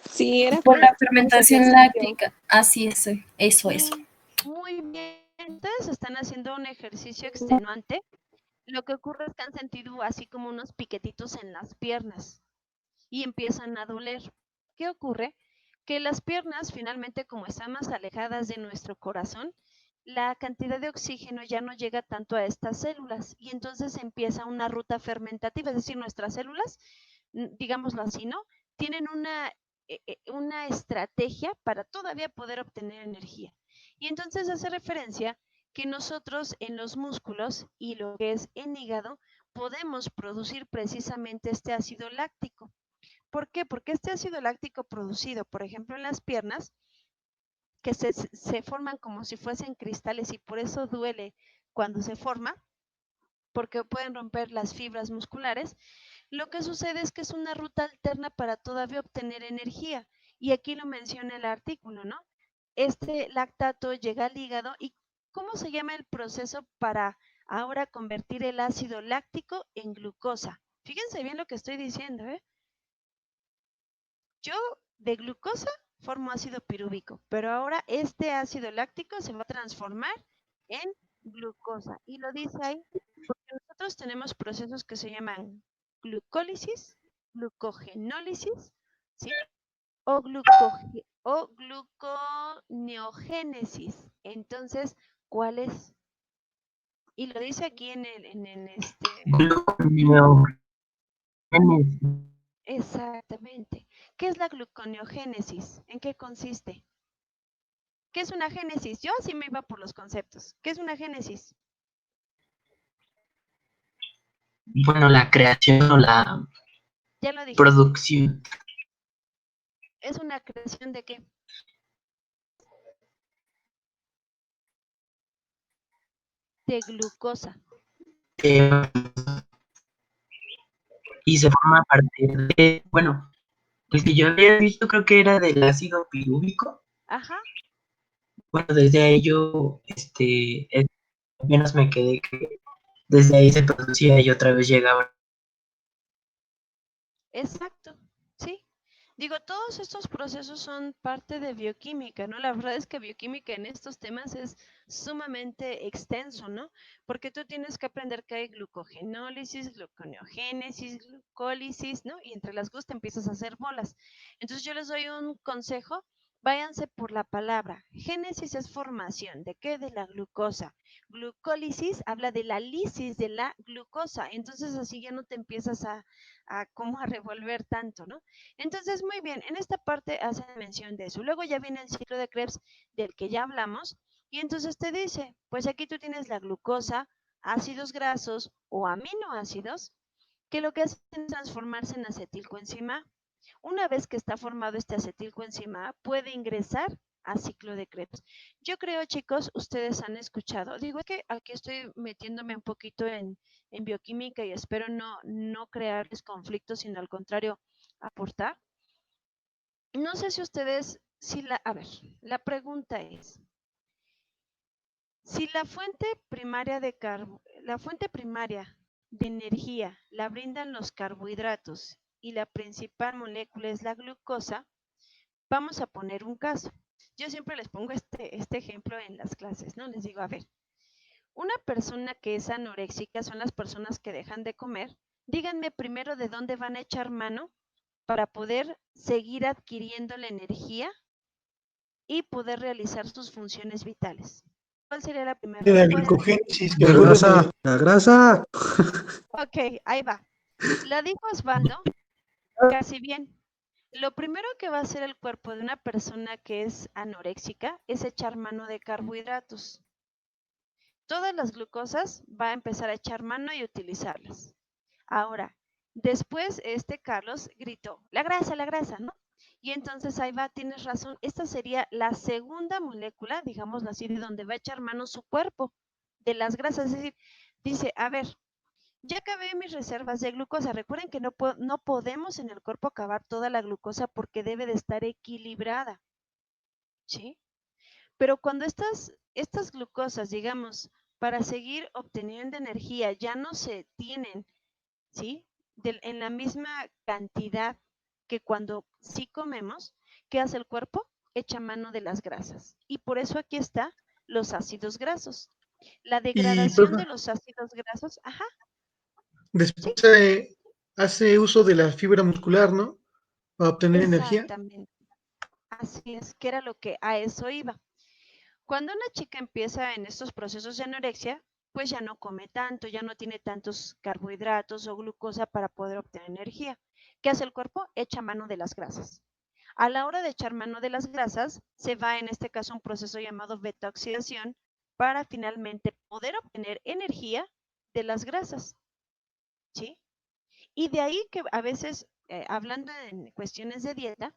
Speaker 7: Sí, era Por la por fermentación ejercicio. láctica. Así es, eso.
Speaker 1: Muy bien. Ustedes están haciendo un ejercicio extenuante. Lo que ocurre es que han sentido así como unos piquetitos en las piernas y empiezan a doler. ¿Qué ocurre? Que las piernas finalmente, como están más alejadas de nuestro corazón, la cantidad de oxígeno ya no llega tanto a estas células y entonces empieza una ruta fermentativa, es decir, nuestras células, digámoslo así, ¿no? Tienen una estrategia para todavía poder obtener energía. Y entonces hace referencia que nosotros en los músculos y lo que es en hígado podemos producir precisamente este ácido láctico. ¿Por qué? Porque este ácido láctico producido, por ejemplo, en las piernas, que se forman como si fuesen cristales y por eso duele cuando se forma, porque pueden romper las fibras musculares, lo que sucede es que es una ruta alterna para todavía obtener energía. Y aquí lo menciona el artículo, ¿no? Este lactato llega al hígado y ¿cómo se llama el proceso para ahora convertir el ácido láctico en glucosa? Fíjense bien lo que estoy diciendo, ¿eh? Yo de glucosa formo ácido pirúvico, pero ahora este ácido láctico se va a transformar en glucosa. Y lo dice ahí, porque nosotros tenemos procesos que se llaman glucólisis, glucogenólisis, ¿sí? O gluconeogénesis. Entonces, ¿cuál es? Y lo dice aquí en
Speaker 6: Gluconeogénesis.
Speaker 1: exactamente. ¿Qué es la gluconeogénesis? ¿En qué consiste? ¿Qué es una génesis? Yo así me iba por los conceptos. ¿Qué es una génesis?
Speaker 6: Bueno, la creación o la
Speaker 1: Ya lo dijiste.
Speaker 6: producción.
Speaker 1: ¿Es una creación de qué? De glucosa.
Speaker 6: Y se forma a partir de, bueno, el que yo había visto creo que era del ácido pirúvico.
Speaker 1: Ajá.
Speaker 6: Bueno, desde ahí yo, apenas me quedé que desde ahí se producía y otra vez llegaba.
Speaker 1: Exacto. Sí. Digo, todos estos procesos son parte de bioquímica, ¿no? La verdad es que bioquímica en estos temas es sumamente extenso, ¿no? Porque tú tienes que aprender que hay glucogenólisis, gluconeogénesis, glucólisis, ¿no? Y entre las dos te empiezas a hacer bolas. Entonces yo les doy un consejo váyanse por la palabra. Génesis es formación. ¿De qué? De la glucosa. Glucólisis habla de la lisis de la glucosa. Entonces así ya no te empiezas como a revolver tanto, ¿no? Entonces, muy bien, en esta parte hacen mención de eso. Luego ya viene el ciclo de Krebs del que ya hablamos. Y entonces te dice, pues aquí tú tienes la glucosa, ácidos grasos o aminoácidos, que lo que hacen es transformarse en acetilcoenzima. Una vez que está formado este acetilcoenzima, puede ingresar a ciclo de Krebs. Yo creo, chicos, ustedes han escuchado, digo que aquí estoy metiéndome un poquito en bioquímica y espero no crearles conflictos, sino al contrario, aportar. No sé si ustedes, a ver, la pregunta es, si la fuente primaria de energía la brindan los carbohidratos y la principal molécula es la glucosa, vamos a poner un caso. Yo siempre les pongo este ejemplo en las clases, ¿no? Les digo, a ver, una persona que es anoréxica son las personas que dejan de comer. Díganme primero de dónde van a echar mano para poder seguir adquiriendo la energía y poder realizar sus funciones vitales. ¿Cuál sería la primera
Speaker 4: De la
Speaker 1: respuesta?
Speaker 4: glucogénesis, que
Speaker 3: La
Speaker 4: vuelve
Speaker 3: grasa, la grasa.
Speaker 1: Ok, ahí va. La dijo Osvaldo, casi bien. Lo primero que va a hacer el cuerpo de una persona que es anoréxica es echar mano de carbohidratos. Todas las glucosas va a empezar a echar mano y utilizarlas. Ahora, después Carlos gritó, la grasa, ¿no? Y entonces ahí va, tienes razón, esta sería la segunda molécula, digámoslo así, de donde va a echar mano su cuerpo, de las grasas. Es decir, dice, a ver, ya acabé mis reservas de glucosa. Recuerden que no podemos en el cuerpo acabar toda la glucosa porque debe de estar equilibrada, ¿sí? Pero cuando estas glucosas, digamos, para seguir obteniendo energía ya no se tienen, ¿sí? En la misma cantidad que cuando sí comemos, ¿qué hace el cuerpo? Echa mano de las grasas. Y por eso aquí está los ácidos grasos. La degradación de los ácidos grasos, ajá.
Speaker 4: Después
Speaker 1: Sí.
Speaker 4: hace uso de la fibra muscular, ¿no? Para obtener energía.
Speaker 1: Exactamente. Así es, que era lo que a eso iba. Cuando una chica empieza en estos procesos de anorexia, pues ya no come tanto, ya no tiene tantos carbohidratos o glucosa para poder obtener energía. ¿Qué hace el cuerpo? Echa mano de las grasas. A la hora de echar mano de las grasas, se va en este caso un proceso llamado beta-oxidación para finalmente poder obtener energía de las grasas, ¿sí? Y de ahí que a veces, hablando en cuestiones de dieta,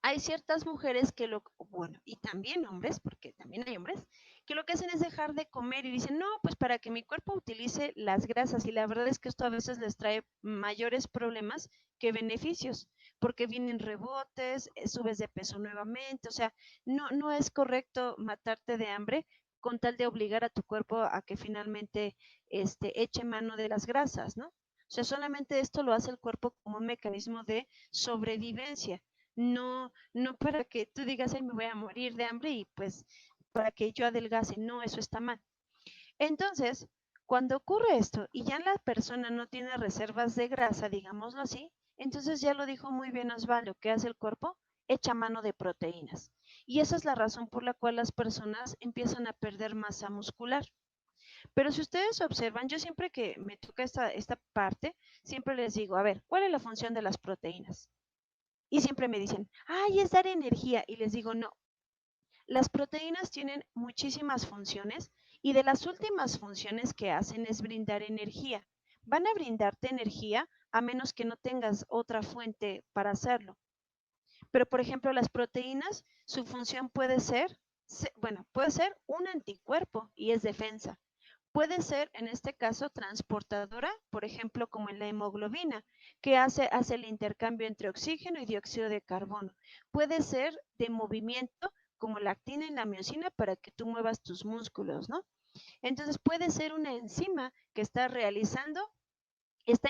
Speaker 1: hay ciertas mujeres que bueno, y también hombres, porque también hay hombres, que lo que hacen es dejar de comer y dicen, no, pues para que mi cuerpo utilice las grasas, y la verdad es que esto a veces les trae mayores problemas que beneficios, porque vienen rebotes, subes de peso nuevamente, o sea, no es correcto matarte de hambre con tal de obligar a tu cuerpo a que finalmente eche mano de las grasas, ¿no? O sea, solamente esto lo hace el cuerpo como un mecanismo de sobrevivencia. No para que tú digas, ay, me voy a morir de hambre y pues para que yo adelgace. No, eso está mal. Entonces, cuando ocurre esto y ya la persona no tiene reservas de grasa, digámoslo así, entonces ya lo dijo muy bien Osvaldo, ¿qué hace el cuerpo? Echa mano de proteínas. Y esa es la razón por la cual las personas empiezan a perder masa muscular. Pero si ustedes observan, yo siempre que me toca esta parte, siempre les digo, a ver, ¿cuál es la función de las proteínas? Y siempre me dicen, ay, es dar energía. Y les digo, no. Las proteínas tienen muchísimas funciones y de las últimas funciones que hacen es brindar energía. Van a brindarte energía a menos que no tengas otra fuente para hacerlo. Pero, por ejemplo, las proteínas, su función puede ser un anticuerpo y es defensa. Puede ser, en este caso, transportadora, por ejemplo, como en la hemoglobina, que hace el intercambio entre oxígeno y dióxido de carbono. Puede ser de movimiento, como la actina y la miosina, para que tú muevas tus músculos, ¿no? Entonces, puede ser una enzima que está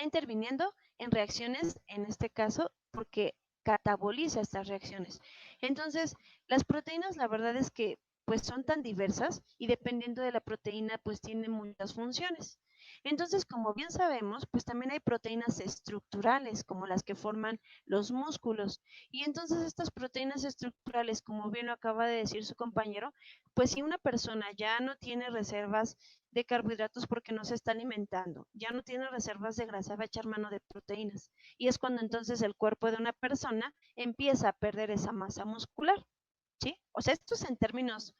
Speaker 1: interviniendo en reacciones, en este caso, porque cataboliza estas reacciones. Entonces, las proteínas, la verdad es que pues son tan diversas y dependiendo de la proteína, pues tienen muchas funciones. Entonces, como bien sabemos, pues también hay proteínas estructurales, como las que forman los músculos. Y entonces estas proteínas estructurales, como bien lo acaba de decir su compañero, pues si una persona ya no tiene reservas de carbohidratos porque no se está alimentando, ya no tiene reservas de grasa, va a echar mano de proteínas. Y es cuando entonces el cuerpo de una persona empieza a perder esa masa muscular, ¿sí? O sea, esto es en términos,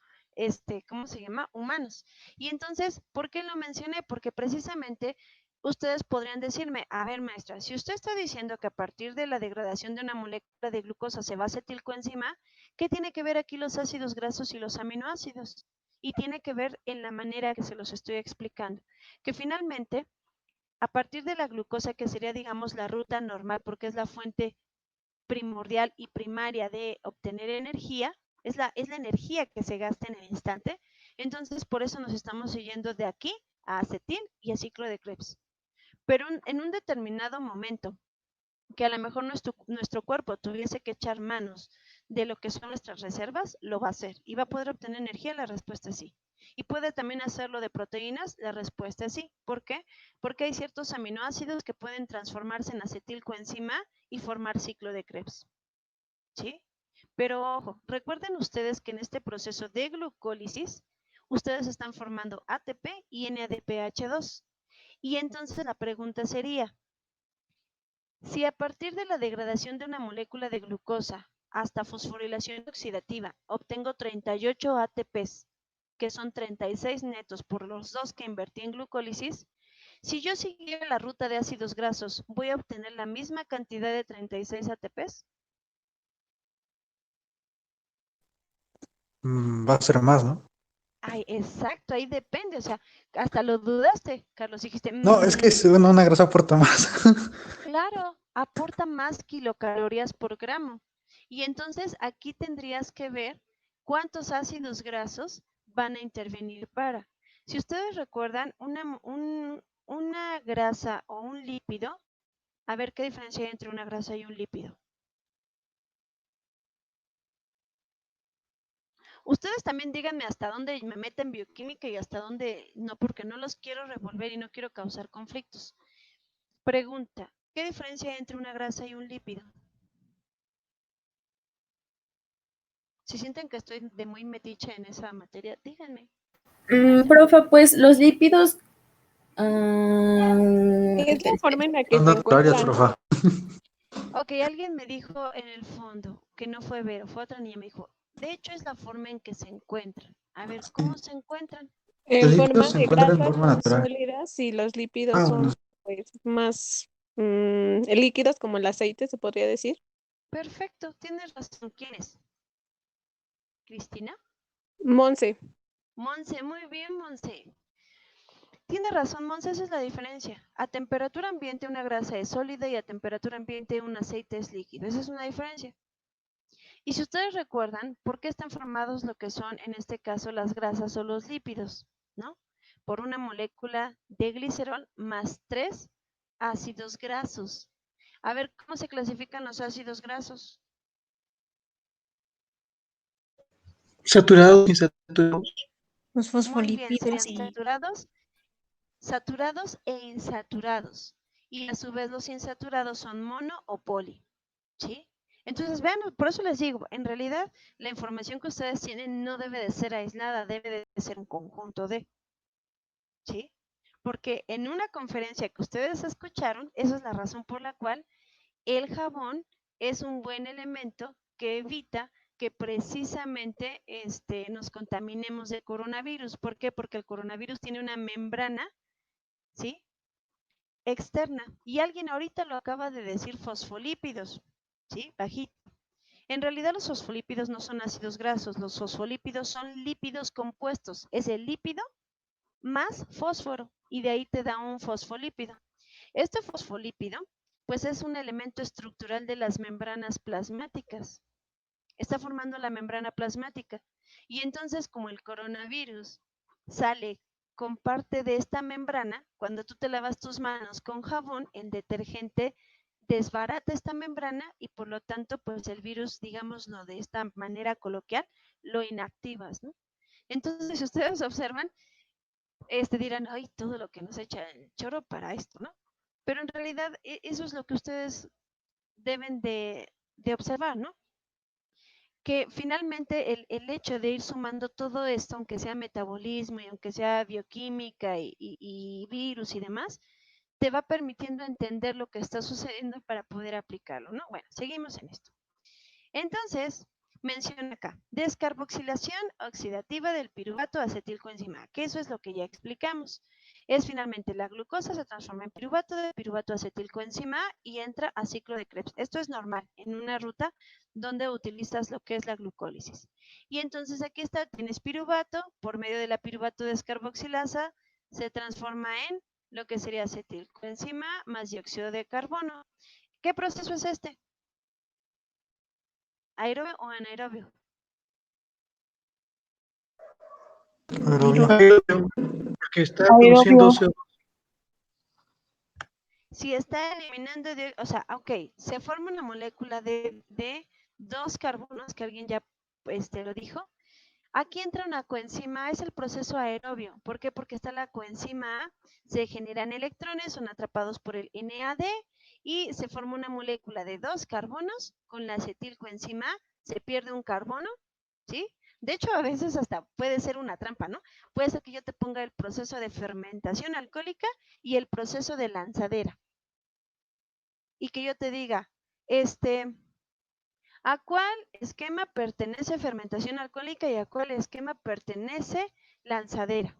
Speaker 1: ¿cómo se llama? Humanos. Y entonces, ¿por qué lo mencioné? Porque precisamente ustedes podrían decirme, a ver, maestra, si usted está diciendo que a partir de la degradación de una molécula de glucosa se va a acetilcoenzima, ¿qué tiene que ver aquí los ácidos grasos y los aminoácidos? Y tiene que ver en la manera que se los estoy explicando, que finalmente, a partir de la glucosa, que sería, digamos, la ruta normal, porque es la fuente primordial y primaria de obtener energía, es la energía que se gasta en el instante, entonces por eso nos estamos yendo de aquí a acetil y a ciclo de Krebs. Pero en un determinado momento, que a lo mejor nuestro cuerpo tuviese que echar manos de lo que son nuestras reservas, lo va a hacer. ¿Y va a poder obtener energía? La respuesta es sí. ¿Y puede también hacerlo de proteínas? La respuesta es sí. ¿Por qué? Porque hay ciertos aminoácidos que pueden transformarse en acetilcoenzima y formar ciclo de Krebs. ¿Sí? Pero ojo, recuerden ustedes que en este proceso de glucólisis, ustedes están formando ATP y NADPH2. Y entonces la pregunta sería, si a partir de la degradación de una molécula de glucosa hasta fosforilación oxidativa obtengo 38 ATPs, que son 36 netos por los 2 que invertí en glucólisis, si yo siguiera la ruta de ácidos grasos, ¿voy a obtener la misma cantidad de 36 ATPs?
Speaker 3: Va a ser más, ¿no?
Speaker 1: Ay, exacto, ahí depende, o sea, hasta lo dudaste, Carlos, dijiste,
Speaker 3: No, es que bueno, una grasa aporta más.
Speaker 1: claro, aporta más kilocalorías por gramo. Y entonces aquí tendrías que ver cuántos ácidos grasos van a intervenir para. Si ustedes recuerdan, una grasa o un lípido, a ver qué diferencia hay entre una grasa y un lípido. Ustedes también díganme hasta dónde me meten bioquímica y hasta dónde no, porque no los quiero revolver y no quiero causar conflictos. Pregunta, ¿qué diferencia hay entre una grasa y un lípido? Si sienten que estoy de muy metiche en esa materia, díganme.
Speaker 7: Profa, pues los lípidos...
Speaker 10: Es la forma en la que
Speaker 3: Son
Speaker 10: se
Speaker 3: naturales,
Speaker 10: encuentran.
Speaker 3: profa.
Speaker 1: Ok, alguien me dijo en el fondo, que no fue Vero, fue otra niña, me dijo, de hecho es la forma en que se encuentran. A ver, ¿cómo se encuentran?
Speaker 3: El
Speaker 10: En
Speaker 3: lípido
Speaker 10: forma
Speaker 3: se
Speaker 10: de
Speaker 3: encuentra en
Speaker 10: grasas
Speaker 3: forma
Speaker 10: son
Speaker 3: natural.
Speaker 10: sólidas y los lípidos
Speaker 3: Ah, bueno.
Speaker 10: son pues más líquidos como el aceite, se podría decir.
Speaker 1: Perfecto, tienes razón. ¿Quién es? ¿Cristina?
Speaker 10: Monse.
Speaker 1: Monse, muy bien, Monse. Tiene razón, Monse, esa es la diferencia. A temperatura ambiente una grasa es sólida y a temperatura ambiente un aceite es líquido. Esa es una diferencia. Y si ustedes recuerdan, ¿por qué están formados lo que son, en este caso, las grasas o los lípidos? ¿No? Por una molécula de glicerol más 3 ácidos grasos. A ver, ¿cómo se clasifican los ácidos grasos?
Speaker 4: Saturados, insaturados.
Speaker 7: Los
Speaker 1: Muy bien,
Speaker 7: fosfolípidos
Speaker 1: serían
Speaker 7: y...
Speaker 1: saturados e insaturados. Y a su vez los insaturados son mono o poli. ¿Sí? Entonces, vean, por eso les digo, en realidad la información que ustedes tienen no debe de ser aislada, debe de ser un conjunto de, ¿sí? Porque en una conferencia que ustedes escucharon, esa es la razón por la cual el jabón es un buen elemento que evita que precisamente nos contaminemos de coronavirus. ¿Por qué? Porque el coronavirus tiene una membrana, ¿sí? Externa. Y alguien ahorita lo acaba de decir, fosfolípidos, ¿sí? Bajito. En realidad los fosfolípidos no son ácidos grasos, los fosfolípidos son lípidos compuestos. Es el lípido más fósforo y de ahí te da un fosfolípido. Este fosfolípido pues es un elemento estructural de las membranas plasmáticas. Está formando la membrana plasmática. Y entonces como el coronavirus sale con parte de esta membrana, cuando tú te lavas tus manos con jabón, el detergente desbarata esta membrana y por lo tanto, pues el virus, digámoslo de esta manera coloquial, lo inactivas, ¿no? Entonces, si ustedes observan, dirán, ay, todo lo que nos echa el choro para esto, ¿no? Pero en realidad eso es lo que ustedes deben de observar, ¿no? Que finalmente el hecho de ir sumando todo esto, aunque sea metabolismo y aunque sea bioquímica y virus y demás, te va permitiendo entender lo que está sucediendo para poder aplicarlo, ¿no? Bueno, seguimos en esto. Entonces, menciona acá, descarboxilación oxidativa del piruvato acetilcoenzima, que eso es lo que ya explicamos. Es finalmente la glucosa se transforma en piruvato, de piruvato acetilcoenzima y entra a ciclo de Krebs. Esto es normal en una ruta donde utilizas lo que es la glucólisis. Y entonces aquí está, tienes piruvato, por medio de la piruvato descarboxilasa se transforma en lo que sería acetilcoenzima más dióxido de carbono. ¿Qué proceso es este? ¿Aerobio o anaerobio?
Speaker 3: Aerobio.
Speaker 4: Porque está produciendo
Speaker 2: Aerobio.
Speaker 4: CO2.
Speaker 1: Si está eliminando, o sea, ok, se forma una molécula de 2 carbonos, que alguien ya lo dijo. Aquí entra una coenzima, es el proceso aerobio. ¿Por qué? Porque está la coenzima A, se generan electrones, son atrapados por el NAD y se forma una molécula de 2 carbonos con la acetilcoenzima A, se pierde un carbono, ¿sí? De hecho, a veces hasta puede ser una trampa, ¿no? Puede ser que yo te ponga el proceso de fermentación alcohólica y el proceso de lanzadera. Y que yo te diga, ¿a cuál esquema pertenece fermentación alcohólica y a cuál esquema pertenece lanzadera?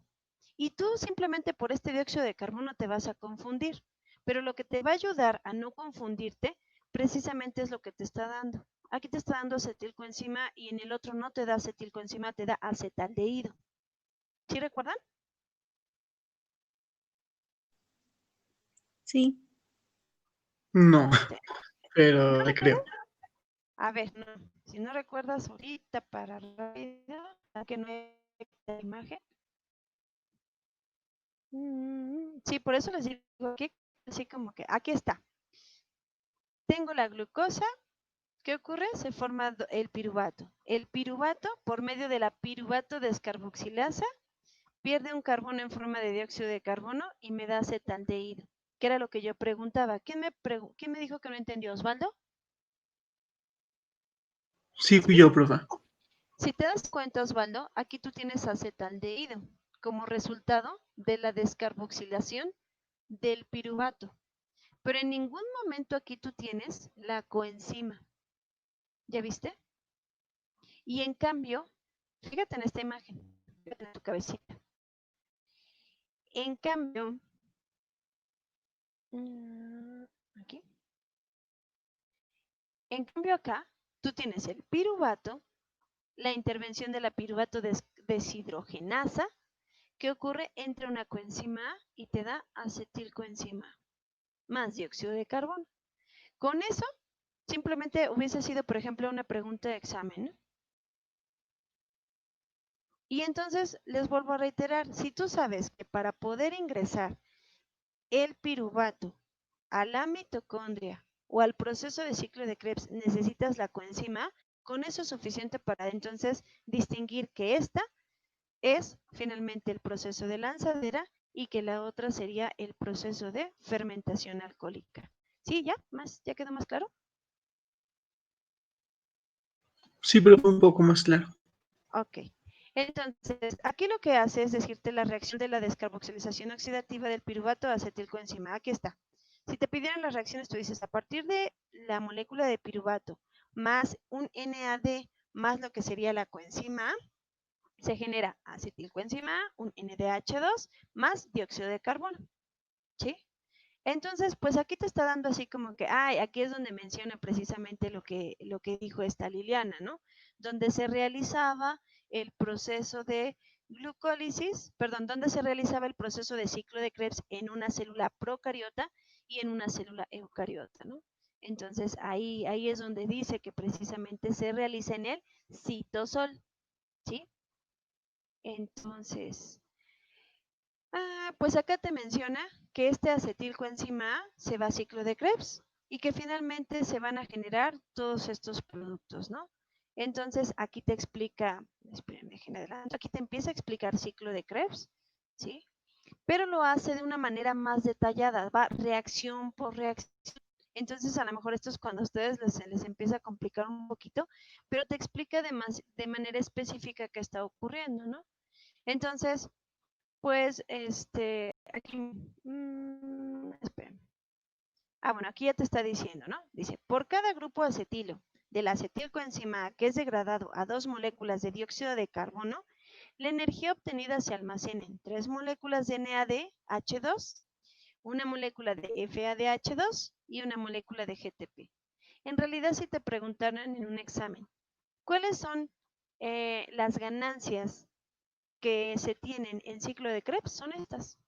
Speaker 1: Y tú simplemente por este dióxido de carbono te vas a confundir. Pero lo que te va a ayudar a no confundirte precisamente es lo que te está dando. Aquí te está dando acetilcoenzima y en el otro no te da acetilcoenzima, te da acetaldehído. ¿Sí recuerdan?
Speaker 7: Sí.
Speaker 4: No, pero
Speaker 1: ¿No
Speaker 4: le creo.
Speaker 1: A ver, no, si no recuerdas ahorita para rápido, que no hay la imagen. Sí, por eso les digo aquí, así como que aquí está. Tengo la glucosa. ¿Qué ocurre? Se forma el piruvato. El piruvato, por medio de la piruvato descarboxilasa, pierde un carbono en forma de dióxido de carbono y me da acetaldehído, que era lo que yo preguntaba. ¿Quién me dijo que no entendió, Osvaldo?
Speaker 4: Sí, fui yo, profe.
Speaker 1: Si te das cuenta, Osvaldo, aquí tú tienes acetaldehído como resultado de la descarboxilación del piruvato. Pero en ningún momento aquí tú tienes la coenzima. ¿Ya viste? Y en cambio, fíjate en esta imagen, fíjate en tu cabecita. En cambio, aquí. En cambio acá, tú tienes el piruvato, la intervención de la piruvato deshidrogenasa, que ocurre entre una coenzima A y te da acetilcoenzima más dióxido de carbono. Con eso, simplemente hubiese sido, por ejemplo, una pregunta de examen, ¿no? Y entonces, les vuelvo a reiterar, si tú sabes que para poder ingresar el piruvato a la mitocondria o al proceso de ciclo de Krebs necesitas la coenzima A, con eso es suficiente para entonces distinguir que esta es finalmente el proceso de lanzadera y que la otra sería el proceso de fermentación alcohólica. ¿Sí? ¿Ya quedó más claro?
Speaker 4: Sí, pero fue un poco más claro.
Speaker 1: Ok. Entonces, aquí lo que hace es decirte la reacción de la descarboxilización oxidativa del piruvato a acetilcoenzima. Aquí está. Si te pidieran las reacciones, tú dices, a partir de la molécula de piruvato más un NAD más lo que sería la coenzima A, se genera acetilcoenzima A, un NDH2 más dióxido de carbono. ¿Sí? Entonces, pues aquí te está dando así como que, aquí es donde menciona precisamente lo que dijo esta Liliana, ¿no? Donde se realizaba el proceso de glucólisis, perdón, donde se realizaba el proceso de ciclo de Krebs en una célula procariota y en una célula eucariota, ¿no? Entonces, ahí es donde dice que precisamente se realiza en el citosol, ¿sí? Entonces, pues acá te menciona que este acetilcoenzima A se va a ciclo de Krebs y que finalmente se van a generar todos estos productos, ¿no? Entonces, aquí te explica, espérenme, déjenme adelanto, aquí te empieza a explicar ciclo de Krebs, ¿sí? Pero lo hace de una manera más detallada, va reacción por reacción. Entonces, a lo mejor esto es cuando a ustedes les empieza a complicar un poquito, pero te explica de manera específica qué está ocurriendo, ¿no? Entonces, pues, aquí, esperen. Bueno, aquí ya te está diciendo, ¿no? Dice, por cada grupo acetilo del acetilcoenzima A que es degradado a 2 moléculas de dióxido de carbono, la energía obtenida se almacena en 3 moléculas de NADH2, una molécula de FADH2 y una molécula de GTP. En realidad, si te preguntaran en un examen, ¿cuáles son las ganancias que se tienen en ciclo de Krebs? Son estas.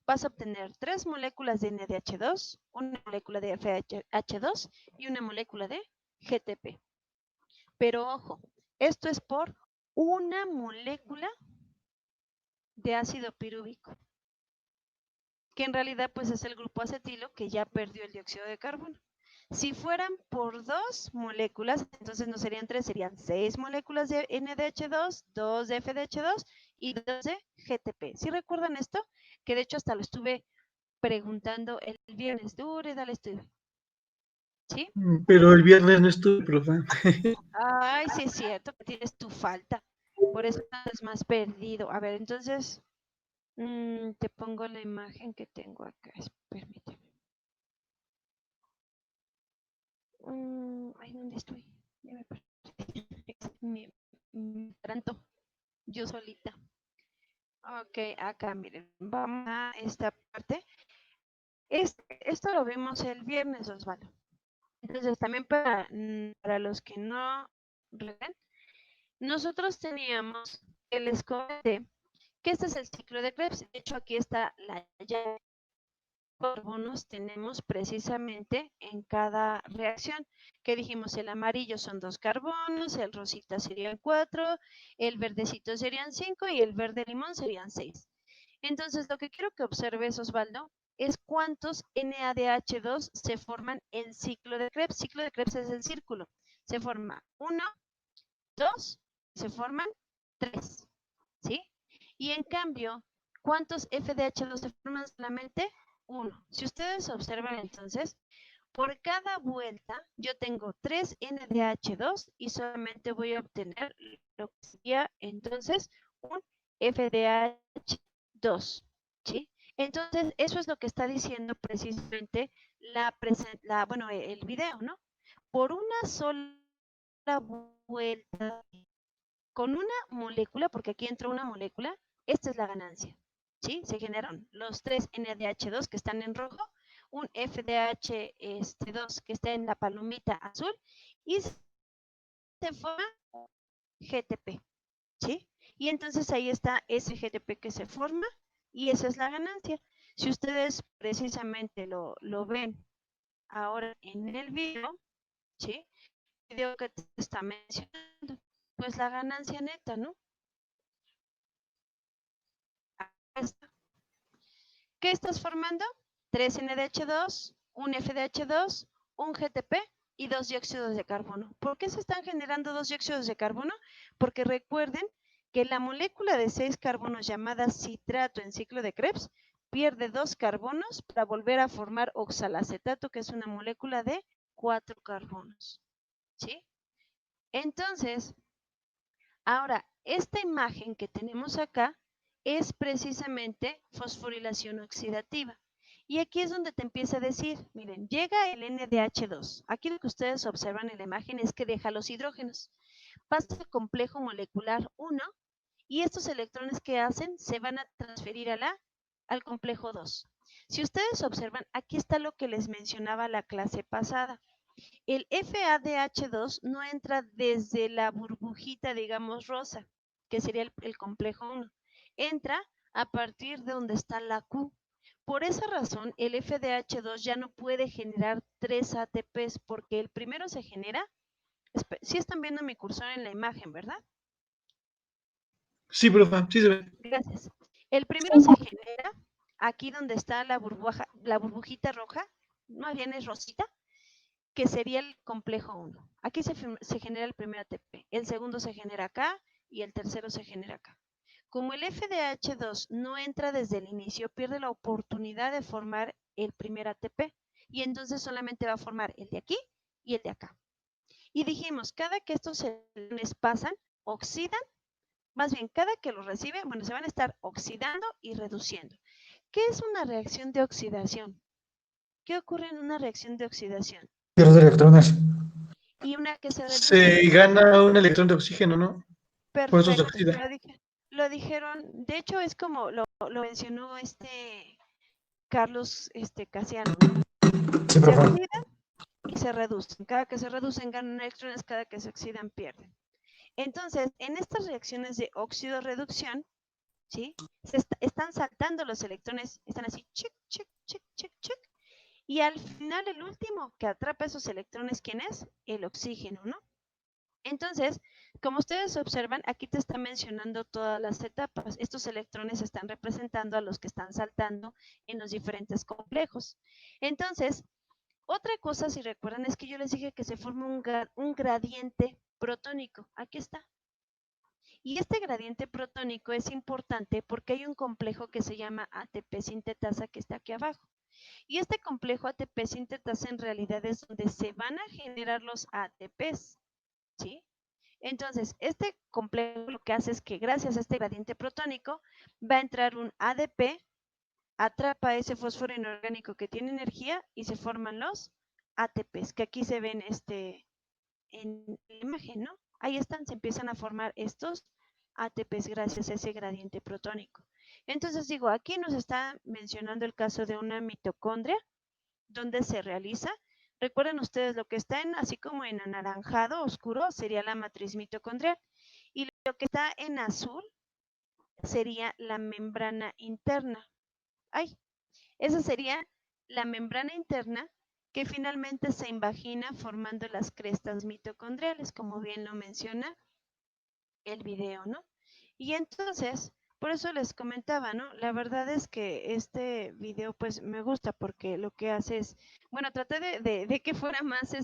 Speaker 1: Vas a obtener 3 moléculas de NADH2, una molécula de FADH2 y una molécula de GTP. Pero ojo, esto es por una molécula de ácido pirúvico, que en realidad pues es el grupo acetilo que ya perdió el dióxido de carbono. Si fueran por 2 moléculas, entonces no serían 3, serían 6 moléculas de NADH2, 2 de FADH2 y 2 de GTP. ¿Sí recuerdan esto? Que de hecho hasta lo estuve preguntando el viernes. Dure, dale estudio. ¿Sí?
Speaker 4: Pero el viernes no estuve, profe.
Speaker 1: Ay, sí es cierto, que tienes tu falta. Por eso estás más perdido. A ver, entonces, te pongo la imagen que tengo acá. Permíteme. Ay, ¿dónde estoy? Ya me perdí. Me tranto yo solita. Ok, acá miren, vamos a esta parte. Esto lo vimos el viernes, Osvaldo. Entonces, también para los que no ven, nosotros teníamos que les comenté que este es el ciclo de Krebs. De hecho, aquí está la llave de carbonos tenemos precisamente en cada reacción. Que dijimos, el amarillo son 2 carbonos, el rosita serían 4, el verdecito serían 5 y el verde limón serían 6. Entonces, lo que quiero que observes, Osvaldo, es cuántos NADH2 se forman en ciclo de Krebs. Ciclo de Krebs es el círculo. Se forma 1, 2, se forman 3, ¿sí? Y en cambio, ¿cuántos FDH2 se forman solamente? 1. Si ustedes observan entonces, por cada vuelta yo tengo 3 NADH2 y solamente voy a obtener lo que sería entonces un FDH2, ¿sí? Entonces, eso es lo que está diciendo precisamente el video, ¿no? Por una sola vuelta con una molécula, porque aquí entra una molécula, esta es la ganancia, ¿sí? Se generan los 3 NADH2 que están en rojo, un FDH2 que está en la palomita azul y se forma GTP, ¿sí? Y entonces ahí está ese GTP que se forma y esa es la ganancia. Si ustedes precisamente lo ven ahora en el video, ¿sí? El video que te está mencionando, pues la ganancia neta, ¿no? ¿Qué estás formando? 3 NADH2, un FDH2, un GTP y 2 dióxidos de carbono. ¿Por qué se están generando 2 dióxidos de carbono? Porque recuerden que la molécula de 6 carbonos llamada citrato en ciclo de Krebs pierde 2 carbonos para volver a formar oxalacetato, que es una molécula de 4 carbonos. ¿Sí? Entonces, ahora, esta imagen que tenemos acá es precisamente fosforilación oxidativa. Y aquí es donde te empieza a decir, miren, llega el NADH2. Aquí lo que ustedes observan en la imagen es que deja los hidrógenos. Pasa al complejo molecular 1 y estos electrones que hacen se van a transferir al complejo 2. Si ustedes observan, aquí está lo que les mencionaba la clase pasada. El FADH2 no entra desde la burbujita, digamos, rosa, que sería el complejo 1. Entra a partir de donde está la Q. Por esa razón, el FDH2 ya no puede generar 3 ATPs porque el primero se genera. Sí están viendo mi cursor en la imagen, ¿verdad?
Speaker 4: Sí, profe, sí se ve.
Speaker 1: Gracias. El primero se genera aquí donde está la burbujita roja, más bien es rosita, que sería el complejo 1. Aquí se genera el primer ATP, el segundo se genera acá y el tercero se genera acá. Como el FDH2 no entra desde el inicio, pierde la oportunidad de formar el primer ATP y entonces solamente va a formar el de aquí y el de acá. Y dijimos, cada que estos electrones pasan, oxidan, más bien cada que los recibe, bueno, se van a estar oxidando y reduciendo. ¿Qué es una reacción de oxidación? ¿Qué ocurre en una reacción de oxidación?
Speaker 3: Pierde electrones.
Speaker 1: Y una que se reduce.
Speaker 4: Se gana un electrón de oxígeno, ¿no? Por eso se
Speaker 1: Perfecto,
Speaker 4: oxida.
Speaker 1: lo dijeron, de hecho es como lo mencionó Carlos Casiano, ¿no?
Speaker 3: Sí,
Speaker 1: Se
Speaker 3: profe.
Speaker 1: oxidan y se reducen. Cada que se reducen ganan electrones, cada que se oxidan pierden. Entonces, en estas reacciones de óxido-reducción, ¿sí? Están saltando los electrones, están así, chic, chic, chic, chic, chic. Y al final, el último que atrapa esos electrones, ¿quién es? El oxígeno, ¿no? Entonces, como ustedes observan, aquí te está mencionando todas las etapas. Estos electrones están representando a los que están saltando en los diferentes complejos. Entonces, otra cosa, si recuerdan, es que yo les dije que se forma un gradiente protónico. Aquí está. Y este gradiente protónico es importante porque hay un complejo que se llama ATP sintetasa que está aquí abajo. Y este complejo ATP sintetasa en realidad es donde se van a generar los ATPs, ¿sí? Entonces, este complejo lo que hace es que gracias a este gradiente protónico va a entrar un ADP, atrapa ese fósforo inorgánico que tiene energía y se forman los ATPs, que aquí se ven en la imagen, ¿no? Ahí están, se empiezan a formar estos ATPs gracias a ese gradiente protónico. Entonces digo, aquí nos está mencionando el caso de una mitocondria, donde se realiza. Recuerden ustedes, lo que está así como en anaranjado oscuro sería la matriz mitocondrial y lo que está en azul sería la membrana interna. Esa sería la membrana interna que finalmente se invagina formando las crestas mitocondriales, como bien lo menciona el video, ¿no? Y entonces, por eso les comentaba, ¿no? La verdad es que este video pues me gusta porque lo que hace es, bueno, traté de que fuera más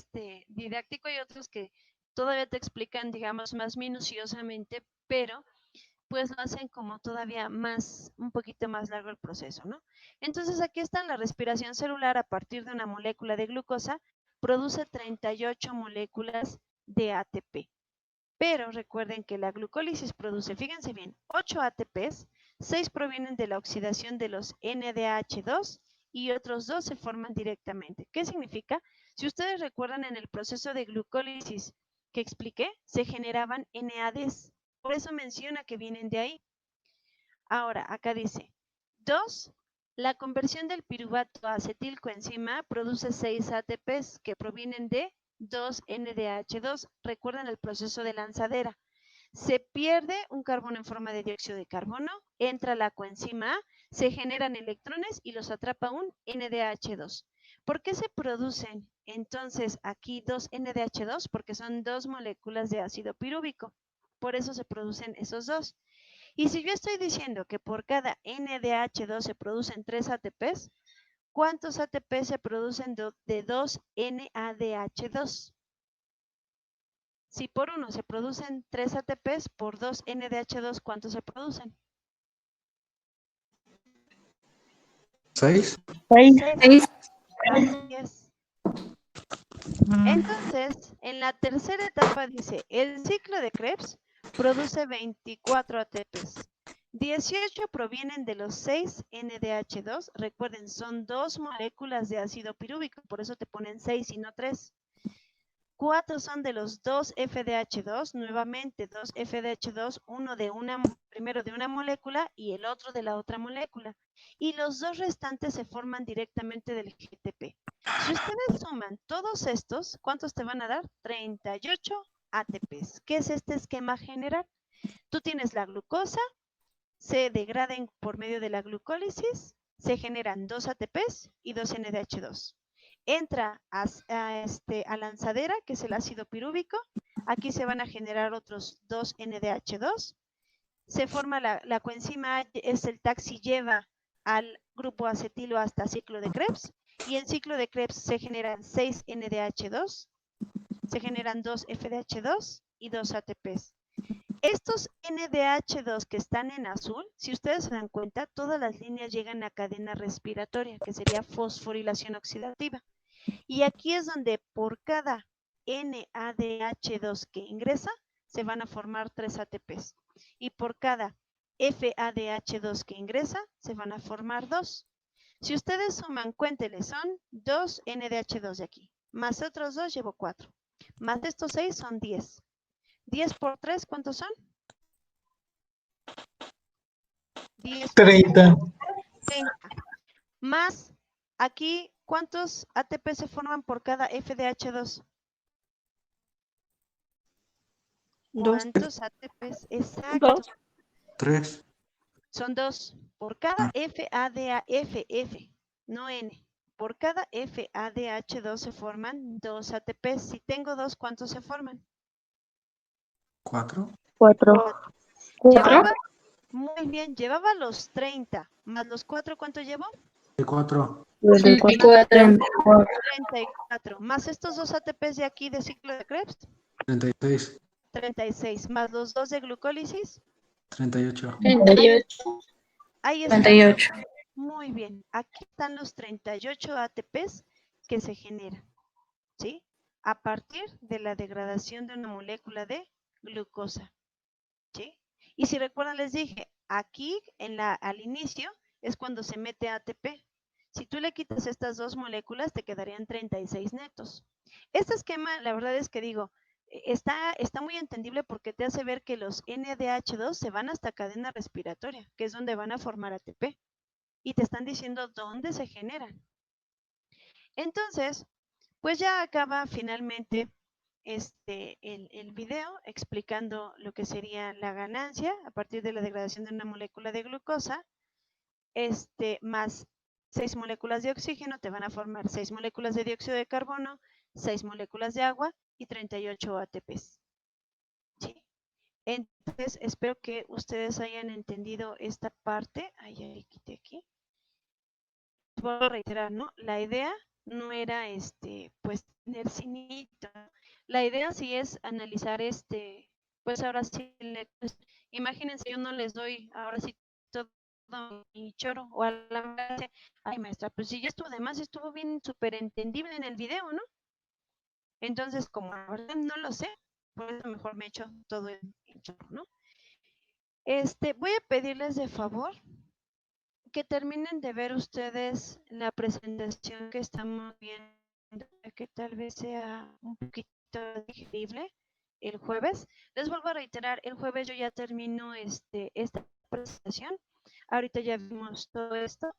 Speaker 1: didáctico. Hay otros que todavía te explican, digamos, más minuciosamente, pero pues lo hacen como todavía más, un poquito más largo el proceso, ¿no? Entonces aquí está la respiración celular a partir de una molécula de glucosa, produce 38 moléculas de ATP. Pero recuerden que la glucólisis produce, fíjense bien, 8 ATPs, 6 provienen de la oxidación de los NADH2 y otros 2 se forman directamente. ¿Qué significa? Si ustedes recuerdan en el proceso de glucólisis que expliqué, se generaban NADs. Por eso menciona que vienen de ahí. Ahora, acá dice, 2, la conversión del piruvato a acetilcoenzima produce 6 ATPs que provienen de 2-NDH2. Recuerden el proceso de lanzadera. Se pierde un carbono en forma de dióxido de carbono, entra la coenzima A, se generan electrones y los atrapa un NDH2. ¿Por qué se producen entonces aquí 2-NDH2? Porque son 2 moléculas de ácido pirúvico. Por eso se producen esos 2. Y si yo estoy diciendo que por cada NDH2 se producen 3 ATPs, ¿cuántos ATP se producen de 2 NADH2? Si por uno se producen 3 ATPs, por 2 NDH2, ¿cuántos se producen?
Speaker 3: 6.
Speaker 7: 6.
Speaker 1: Así es. Entonces, en la tercera etapa dice, el ciclo de Krebs produce 24 ATPs. 18 provienen de los 6 NDH2. Recuerden, son 2 moléculas de ácido pirúvico, por eso te ponen 6 y no 3. 4 son de los 2 FDH2, nuevamente 2 FDH2, primero de una molécula y el otro de la otra molécula. Y los 2 restantes se forman directamente del GTP. Si ustedes suman todos estos, ¿cuántos te van a dar? 38 ATPs. ¿Qué es este esquema general? Tú tienes la glucosa, se degradan por medio de la glucólisis, se generan 2 ATPs y 2 NDH2. Entra a lanzadera, que es el ácido pirúvico. Aquí se van a generar otros 2 NDH2. Se forma la coenzima A, es el taxi, lleva al grupo acetilo hasta ciclo de Krebs Y en ciclo de Krebs se generan 6 NDH2, se generan 2 FDH2 y 2 ATPs. Estos NDH2 que están en azul, si ustedes se dan cuenta, todas las líneas llegan a cadena respiratoria, que sería fosforilación oxidativa. Y aquí es donde por cada NADH2 que ingresa, se van a formar 3 ATPs. Y por cada FADH2 que ingresa, se van a formar 2. Si ustedes suman, cuéntenle, son 2 NDH2 de aquí, más otros 2 llevo 4, más estos 6 son 10. 10 por 3, ¿cuántos son? 10 por
Speaker 4: 30.
Speaker 1: 30. Más, aquí, ¿cuántos ATP se forman por cada FDH2?
Speaker 10: 2.
Speaker 1: ¿Cuántos ATPs? Exacto.
Speaker 10: 2.
Speaker 3: 3.
Speaker 1: Son 2. Por cada FADH, no N. Por cada FADH2 se forman 2 ATPs. Si tengo 2, ¿cuántos se forman?
Speaker 3: 4.
Speaker 2: 4.
Speaker 1: Llevaba, muy bien, llevaba los 30. Más los 4, ¿cuánto llevo?
Speaker 3: 4.
Speaker 1: 34. Más estos 2 ATPs de aquí de ciclo de Krebs.
Speaker 3: 36.
Speaker 1: 36. Más los 2 de glucólisis.
Speaker 3: 38.
Speaker 7: 38.
Speaker 1: Ahí está.
Speaker 7: 38.
Speaker 1: Muy bien. Aquí están los 38 ATPs que se generan, ¿sí? A partir de la degradación de una molécula de glucosa, ¿sí? Y si recuerdan, les dije, aquí al inicio es cuando se mete ATP. Si tú le quitas estas dos moléculas, te quedarían 36 netos. Este esquema, la verdad es que digo, está muy entendible porque te hace ver que los NADH2 se van hasta cadena respiratoria, que es donde van a formar ATP. Y te están diciendo dónde se generan. Entonces, pues ya acaba finalmente el video explicando lo que sería la ganancia a partir de la degradación de una molécula de glucosa, más 6 moléculas de oxígeno, te van a formar 6 moléculas de dióxido de carbono, 6 moléculas de agua y 38 ATPs. ¿Sí? Entonces, espero que ustedes hayan entendido esta parte. Ahí quité aquí. Vuelvo a reiterar, ¿no? La idea no era pues tener cinito. La idea sí es analizar pues ahora sí, pues, imagínense, yo no les doy ahora sí todo mi choro o a la maestra, ay maestra, pues si ya estuvo, además estuvo bien súper entendible en el video, ¿no? Entonces, como la verdad no lo sé, por eso mejor me echo todo el choro, ¿no? Voy a pedirles de favor que terminen de ver ustedes la presentación que estamos viendo, que tal vez sea un poquito digerible el jueves. Les vuelvo a reiterar, el jueves yo ya termino esta presentación. Ahorita ya vimos todo esto.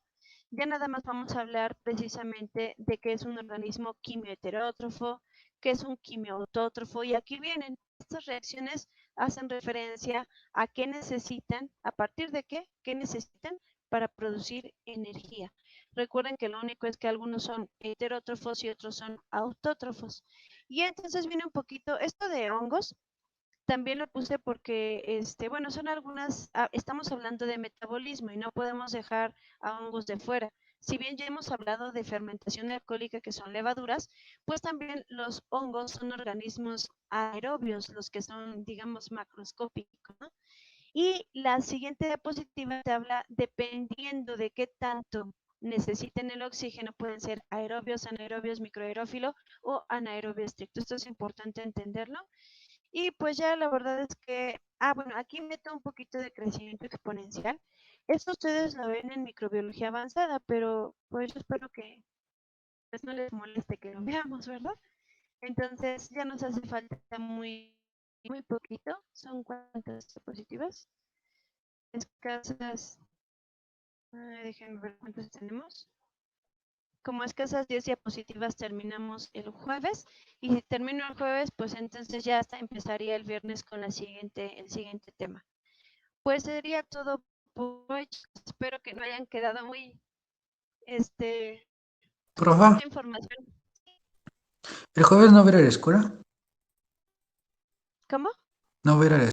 Speaker 1: Ya nada más vamos a hablar precisamente de qué es un organismo quimioheterótrofo, qué es un quimioautótrofo, y aquí vienen estas reacciones, hacen referencia a qué necesitan, a partir de qué necesitan para producir energía. Recuerden que lo único es que algunos son heterótrofos y otros son autótrofos. Y entonces viene un poquito esto de hongos. También lo puse porque, bueno, son algunas, estamos hablando de metabolismo y no podemos dejar a hongos de fuera. Si bien ya hemos hablado de fermentación alcohólica, que son levaduras, pues también los hongos son organismos aerobios, los que son, digamos, macroscópicos, ¿no? Y la siguiente diapositiva te habla, dependiendo de qué tanto necesiten el oxígeno, pueden ser aerobios, anaerobios, microaerófilo o anaerobio estricto. Esto es importante entenderlo. Y pues ya la verdad es que, bueno, aquí meto un poquito de crecimiento exponencial. Esto ustedes lo ven en microbiología avanzada, pero pues yo espero que pues no les moleste que lo veamos, ¿verdad? Entonces ya nos hace falta muy poquito. ¿Son cuántas diapositivas? Escasas, déjenme ver cuántas tenemos. Como escasas 10 diapositivas terminamos el jueves, y si termino el jueves, pues entonces ya hasta empezaría el viernes con el siguiente tema. Pues sería todo por hoy. Espero que no hayan quedado muy,
Speaker 3: Profa,
Speaker 1: mucha información.
Speaker 3: ¿el jueves no voy a ir a la escuela?
Speaker 1: ¿Cómo?
Speaker 3: No voy a ir a la